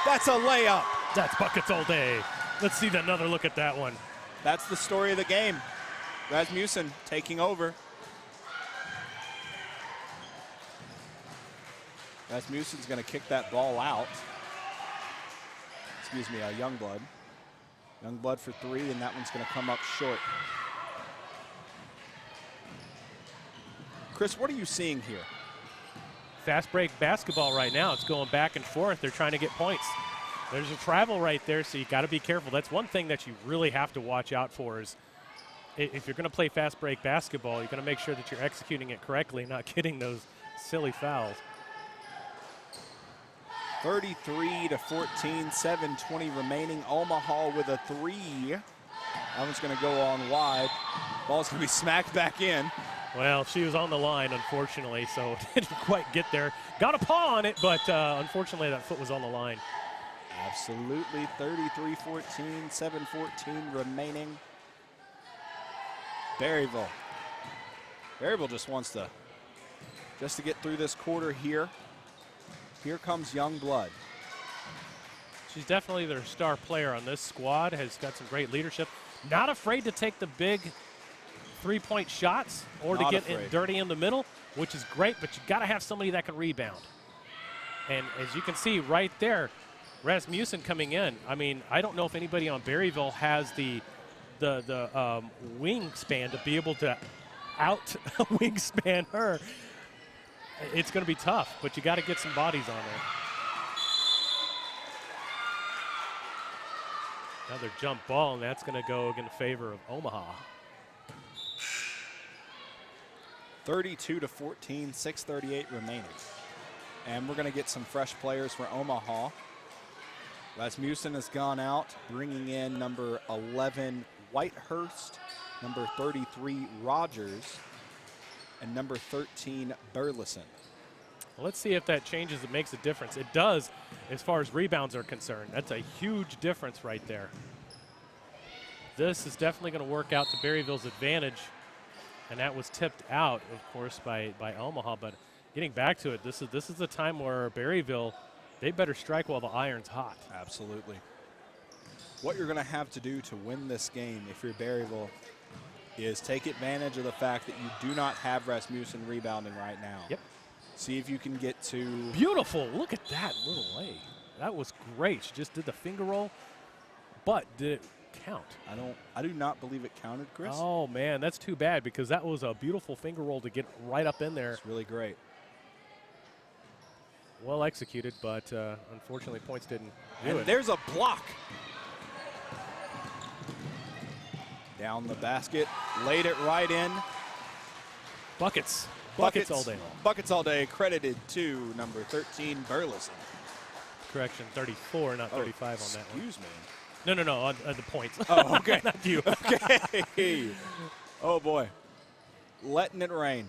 That's a layup. That's buckets all day. Let's see another look at that one. That's the story of the game. Rasmussen taking over. Rasmussen's going to kick that ball out. Excuse me, Youngblood. Youngblood for three, and that one's going to come up short. Chris, what are you seeing here? Fast break basketball right now. It's going back and forth. They're trying to get points. There's a travel right there, so you got to be careful. That's one thing that you really have to watch out for is if you're going to play fast break basketball, you're going to make sure that you're executing it correctly, not getting those silly fouls. 33-14, 7:20 remaining. Omaha with a three. That one's going to go on wide. Ball's going to be smacked back in. Well, she was on the line, unfortunately, so didn't quite get there. Got a paw on it, but unfortunately that foot was on the line. Absolutely. 33-14, 7:14 remaining. Berryville. Berryville just wants to get through this quarter here. Here comes Youngblood. She's definitely their star player on this squad, has got some great leadership. Not afraid to take the big three-point shots or to get dirty in the middle, which is great, but you got to have somebody that can rebound. And as you can see right there, Rasmussen coming in. I mean, I don't know if anybody on Berryville has the the wingspan to be able to out wingspan her. It's going to be tough, but you got to get some bodies on there. Another jump ball, and that's going to go in favor of Omaha. 32-14, 6:38 remaining. And we're going to get some fresh players for Omaha. Rasmussen has gone out, bringing in number 11, Whitehurst, number 33, Rogers, and number 13, Burleson. Well, let's see if that changes. It makes a difference. It does as far as rebounds are concerned. That's a huge difference right there. This is definitely going to work out to Berryville's advantage. And that was tipped out, of course, by Omaha. But getting back to it, this is the time where Berryville, they better strike while the iron's hot. Absolutely. What you're going to have to do to win this game, if you're Berryville, is take advantage of the fact that you do not have Rasmussen rebounding right now. Yep. See if you can get to... Beautiful. Look at that little leg. That was great. She just did the finger roll. But did it count? I do not believe it counted, Chris. Oh, man, that's too bad because that was a beautiful finger roll to get right up in there. It's really great. Well executed, but unfortunately points didn't do And it. there's a block. Down the basket, laid it right in. Buckets. Buckets all day long. Buckets all day, credited to number 13, Burleson. Correction, 34, not 35 on that one. Excuse me. No, on the points. Oh, okay. Not you. Okay. Oh, boy. Letting it rain.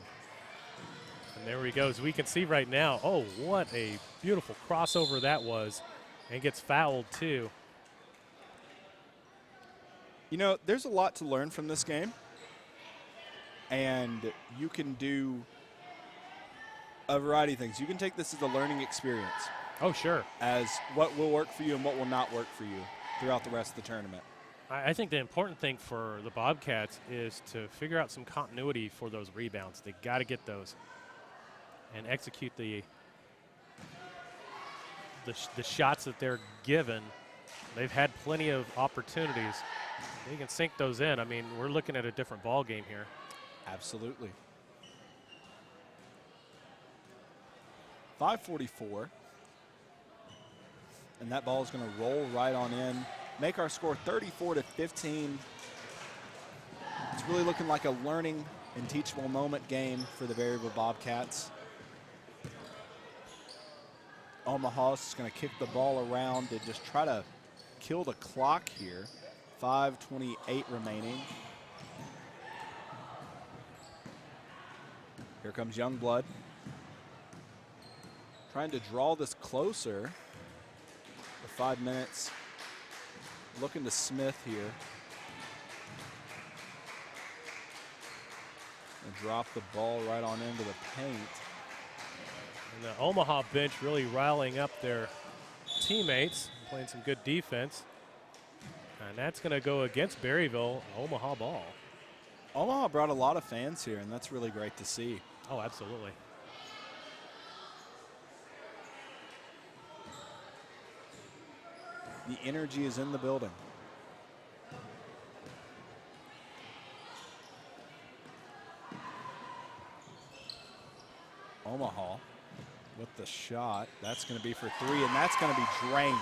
And there we go. As we can see right now, oh, what a beautiful crossover that was. And gets fouled, too. You know, there's a lot to learn from this game. And you can do a variety of things. You can take this as a learning experience. Oh, sure. As what will work for you and what will not work for you throughout the rest of the tournament. I think the important thing for the Bobcats is to figure out some continuity for those rebounds. They got to get those and execute the shots that they're given. They've had plenty of opportunities. They can sink those in. I mean, we're looking at a different ball game here. Absolutely. 5:44. And that ball is going to roll right on in. Make our score 34-15. It's really looking like a learning and teachable moment game for the Berryville Bobcats. Omaha is going to kick the ball around to just try to kill the clock here. 5:28 remaining. Here comes Youngblood. Trying to draw this closer. For 5 minutes. Looking to Smith here. And drop the ball right on into the paint. And the Omaha bench really riling up their teammates, playing some good defense. And that's going to go against Berryville, Omaha ball. Omaha brought a lot of fans here, and that's really great to see. Oh, absolutely. The energy is in the building. Omaha with the shot. That's going to be for three, and that's going to be drained.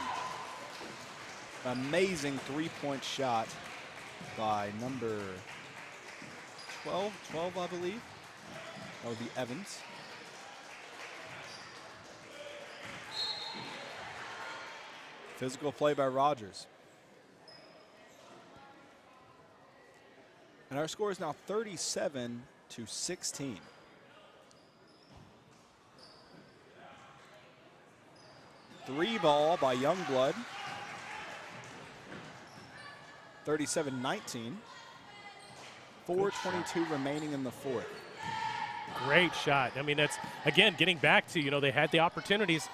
Amazing three-point shot by number 12, I believe. That would be Evans. Physical play by Rogers. And our score is now 37-16. Three ball by Youngblood. 37-19. 4:22 remaining in the fourth. Great shot. I mean, that's, again, getting back to, they had the opportunities.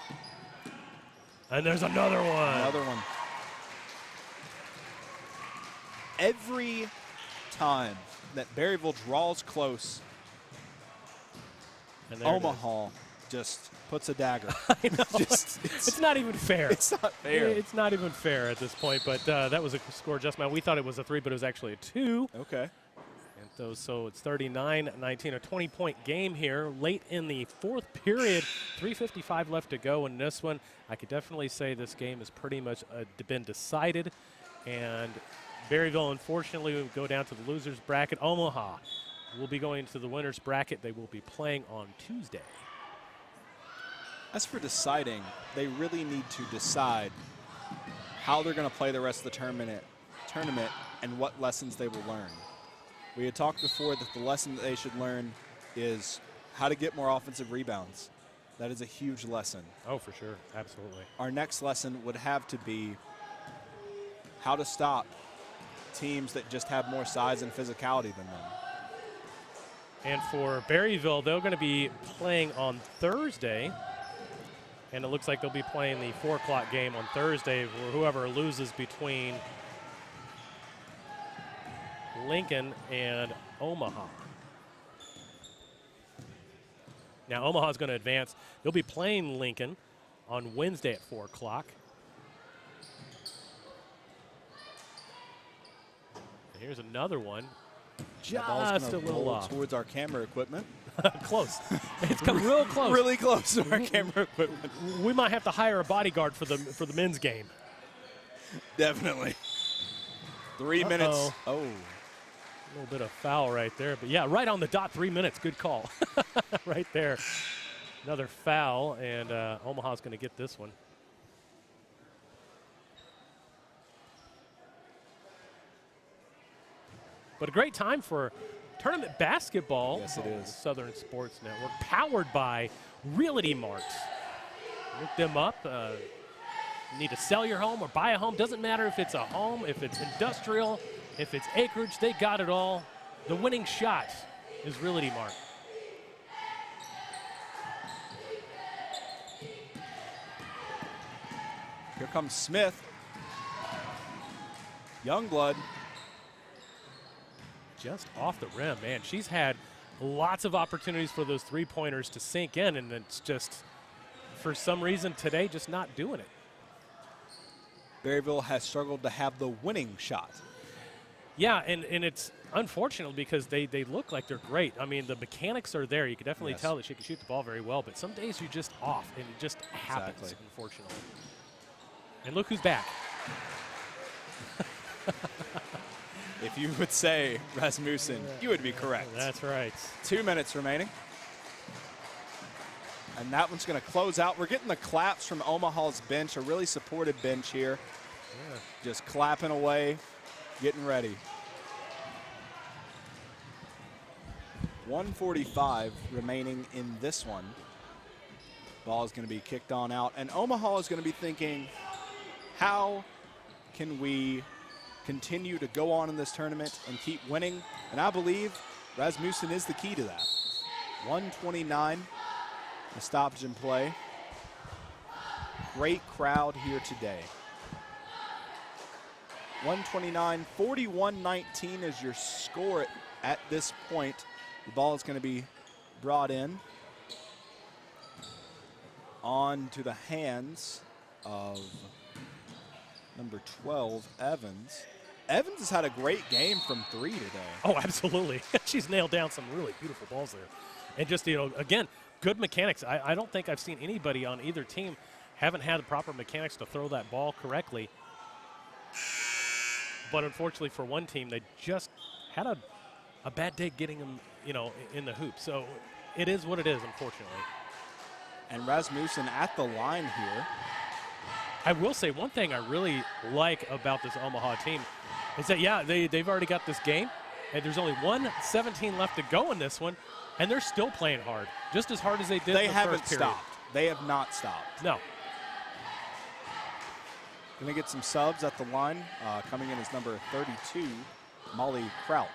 And there's another one. Another one. Every time that Berryville draws close, and Omaha just puts a dagger. I know. It's not even fair. It's not fair. It's not even fair at this point, but that was a score adjustment. We thought it was a 3, but it was actually a 2. Okay. And so it's 39-19, a 20-point game here. Late in the fourth period, 3:55 left to go in this one. I could definitely say this game has pretty much been decided. And Berryville, unfortunately, will go down to the loser's bracket. Omaha will be going to the winner's bracket. They will be playing on Tuesday. As for deciding, they really need to decide how they're going to play the rest of the tournament and what lessons they will learn. We had talked before that the lesson that they should learn is how to get more offensive rebounds. That is a huge lesson. Oh, for sure. Absolutely. Our next lesson would have to be how to stop teams that just have more size and physicality than them. And for Berryville, they're going to be playing on Thursday. And it looks like they'll be playing the 4 o'clock game on Thursday, where whoever loses between Lincoln and Omaha. Now, Omaha's going to advance. They'll be playing Lincoln on Wednesday at 4 o'clock. And here's another one. Just a little off. Towards our camera equipment. Close. It's come real close. Really close to our camera equipment. We might have to hire a bodyguard for the men's game. Definitely. 3 minutes. Oh. A little bit of foul right there. But, yeah, right on the dot, 3 minutes. Good call. Right there. Another foul, and Omaha's going to get this one. But a great time for tournament basketball. Yes, it is. Southern Sports Network, powered by Realty Marts. Look them up. You need to sell your home or buy a home. Doesn't matter if it's a home, if it's industrial, if it's acreage, they got it all. The winning shot is Realty Mart. Here comes Smith. Youngblood. Just off the rim, man. She's had lots of opportunities for those three-pointers to sink in, and it's just, for some reason today, just not doing it. Berryville has struggled to have the winning shot. Yeah, and it's unfortunate because they look like they're great. I mean, the mechanics are there. You can definitely tell that she can shoot the ball very well, but some days you're just off, and it just happens, unfortunately. And look who's back. If you would say Rasmussen, you would be correct. That's right. 2 minutes remaining. And that one's going to close out. We're getting the claps from Omaha's bench, a really supportive bench here. Yeah. Just clapping away, getting ready. 1:45 remaining in this one. Ball is going to be kicked on out. And Omaha is going to be thinking, how can we continue to go on in this tournament and keep winning? And I believe Rasmussen is the key to that. 1:29, the stoppage in play. Great crowd here today. 1:29, 41-19 is your score at this point. The ball is going to be brought in on to the hands of number 12, Evans. Evans has had a great game from 3 today. Oh, absolutely. She's nailed down some really beautiful balls there. And just, again, good mechanics. I don't think I've seen anybody on either team haven't had the proper mechanics to throw that ball correctly. But unfortunately for one team, they just had a bad day getting them, in the hoop. So it is what it is, unfortunately. And Rasmussen at the line here. I will say one thing I really like about this Omaha team is that, they've already got this game, and there's only 1:17 left to go in this one, and they're still playing hard, just as hard as they did in the first period. They haven't stopped. They have not stopped. No. Going to get some subs at the line. Coming in is number 32, Molly Crouch.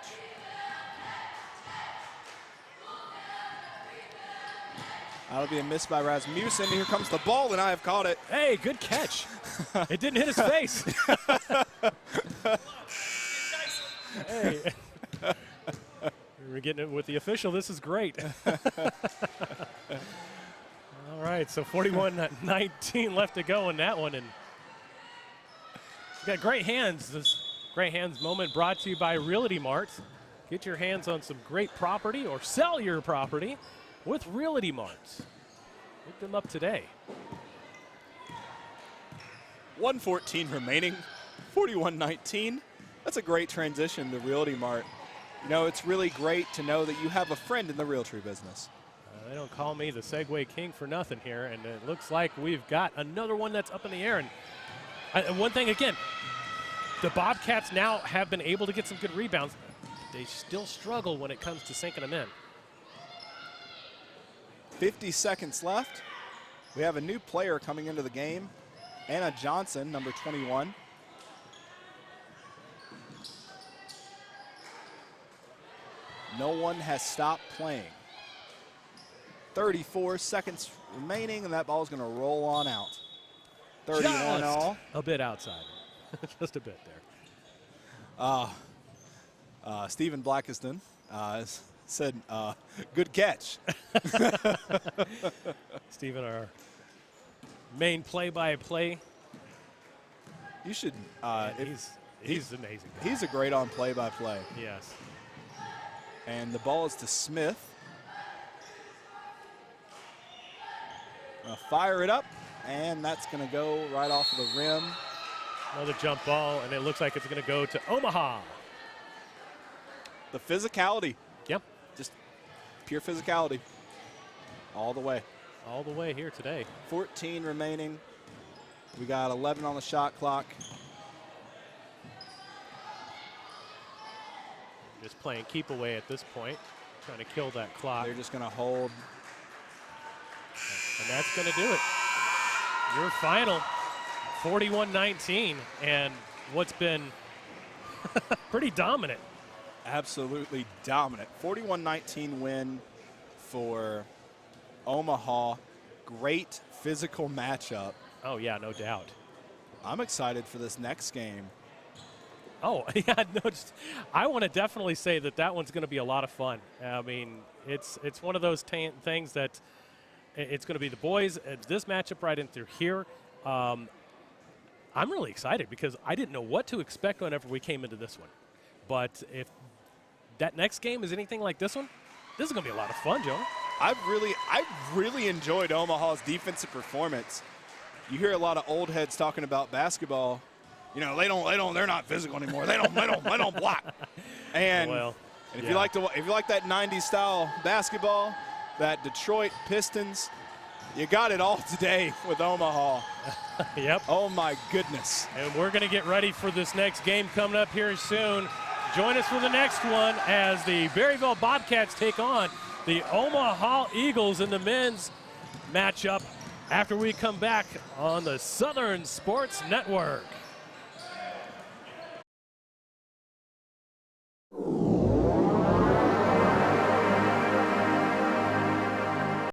That'll be a miss by Rasmussen. Here comes the ball, and I have caught it. Hey, good catch. It didn't hit his face. Hey. We're getting it with the official. This is great. All right, so 41-19 left to go in that one. And you got great hands. This Great Hands moment brought to you by Realty Mart. Get your hands on some great property or sell your property with Realty Mart. Look them up today. 1:14 remaining, 41-19. That's a great transition to Realty Mart. You know, it's really great to know that you have a friend in the realty business. They don't call me the Segway King for nothing here, and it looks like we've got another one that's up in the air. And one thing, again, the Bobcats now have been able to get some good rebounds. They still struggle when it comes to sinking them in. 50 seconds left. We have a new player coming into the game. Anna Johnson, number 21. No one has stopped playing. 34 seconds remaining, and that ball is going to roll on out. 31 all. A bit outside. Just a bit there. Stephen Blackiston said, good catch. Stephen, our main play-by-play. You should. He's amazing. He's a great on play-by-play. Yes. And the ball is to Smith. Fire it up, and that's going to go right off of the rim. Another jump ball, and it looks like it's going to go to Omaha. The physicality. Yep. Just pure physicality. All the way. All the way here today. 14 remaining. We got 11 on the shot clock. Just playing keep away at this point, trying to kill that clock. They're just going to hold. And that's going to do it. Your final, 41-19, and what's been pretty dominant. Absolutely dominant. 41-19 win for Omaha. Great physical matchup. Oh, yeah, no doubt. I'm excited for this next game. Oh, yeah, no, I want to definitely say that one's going to be a lot of fun. I mean, it's one of those things that it's going to be the boys. This matchup right in through here. I'm really excited because I didn't know what to expect whenever we came into this one. But if that next game is anything like this one, this is going to be a lot of fun, Joe. I've really enjoyed Omaha's defensive performance. You hear a lot of old heads talking about basketball. You know, they're not physical anymore. They don't block. And, if you like that 90s style basketball, that Detroit Pistons, you got it all today with Omaha. Yep. Oh my goodness. And we're going to get ready for this next game coming up here soon. Join us for the next one as the Berryville Bobcats take on the Omaha Eagles in the men's matchup after we come back on the Southern Sports Network.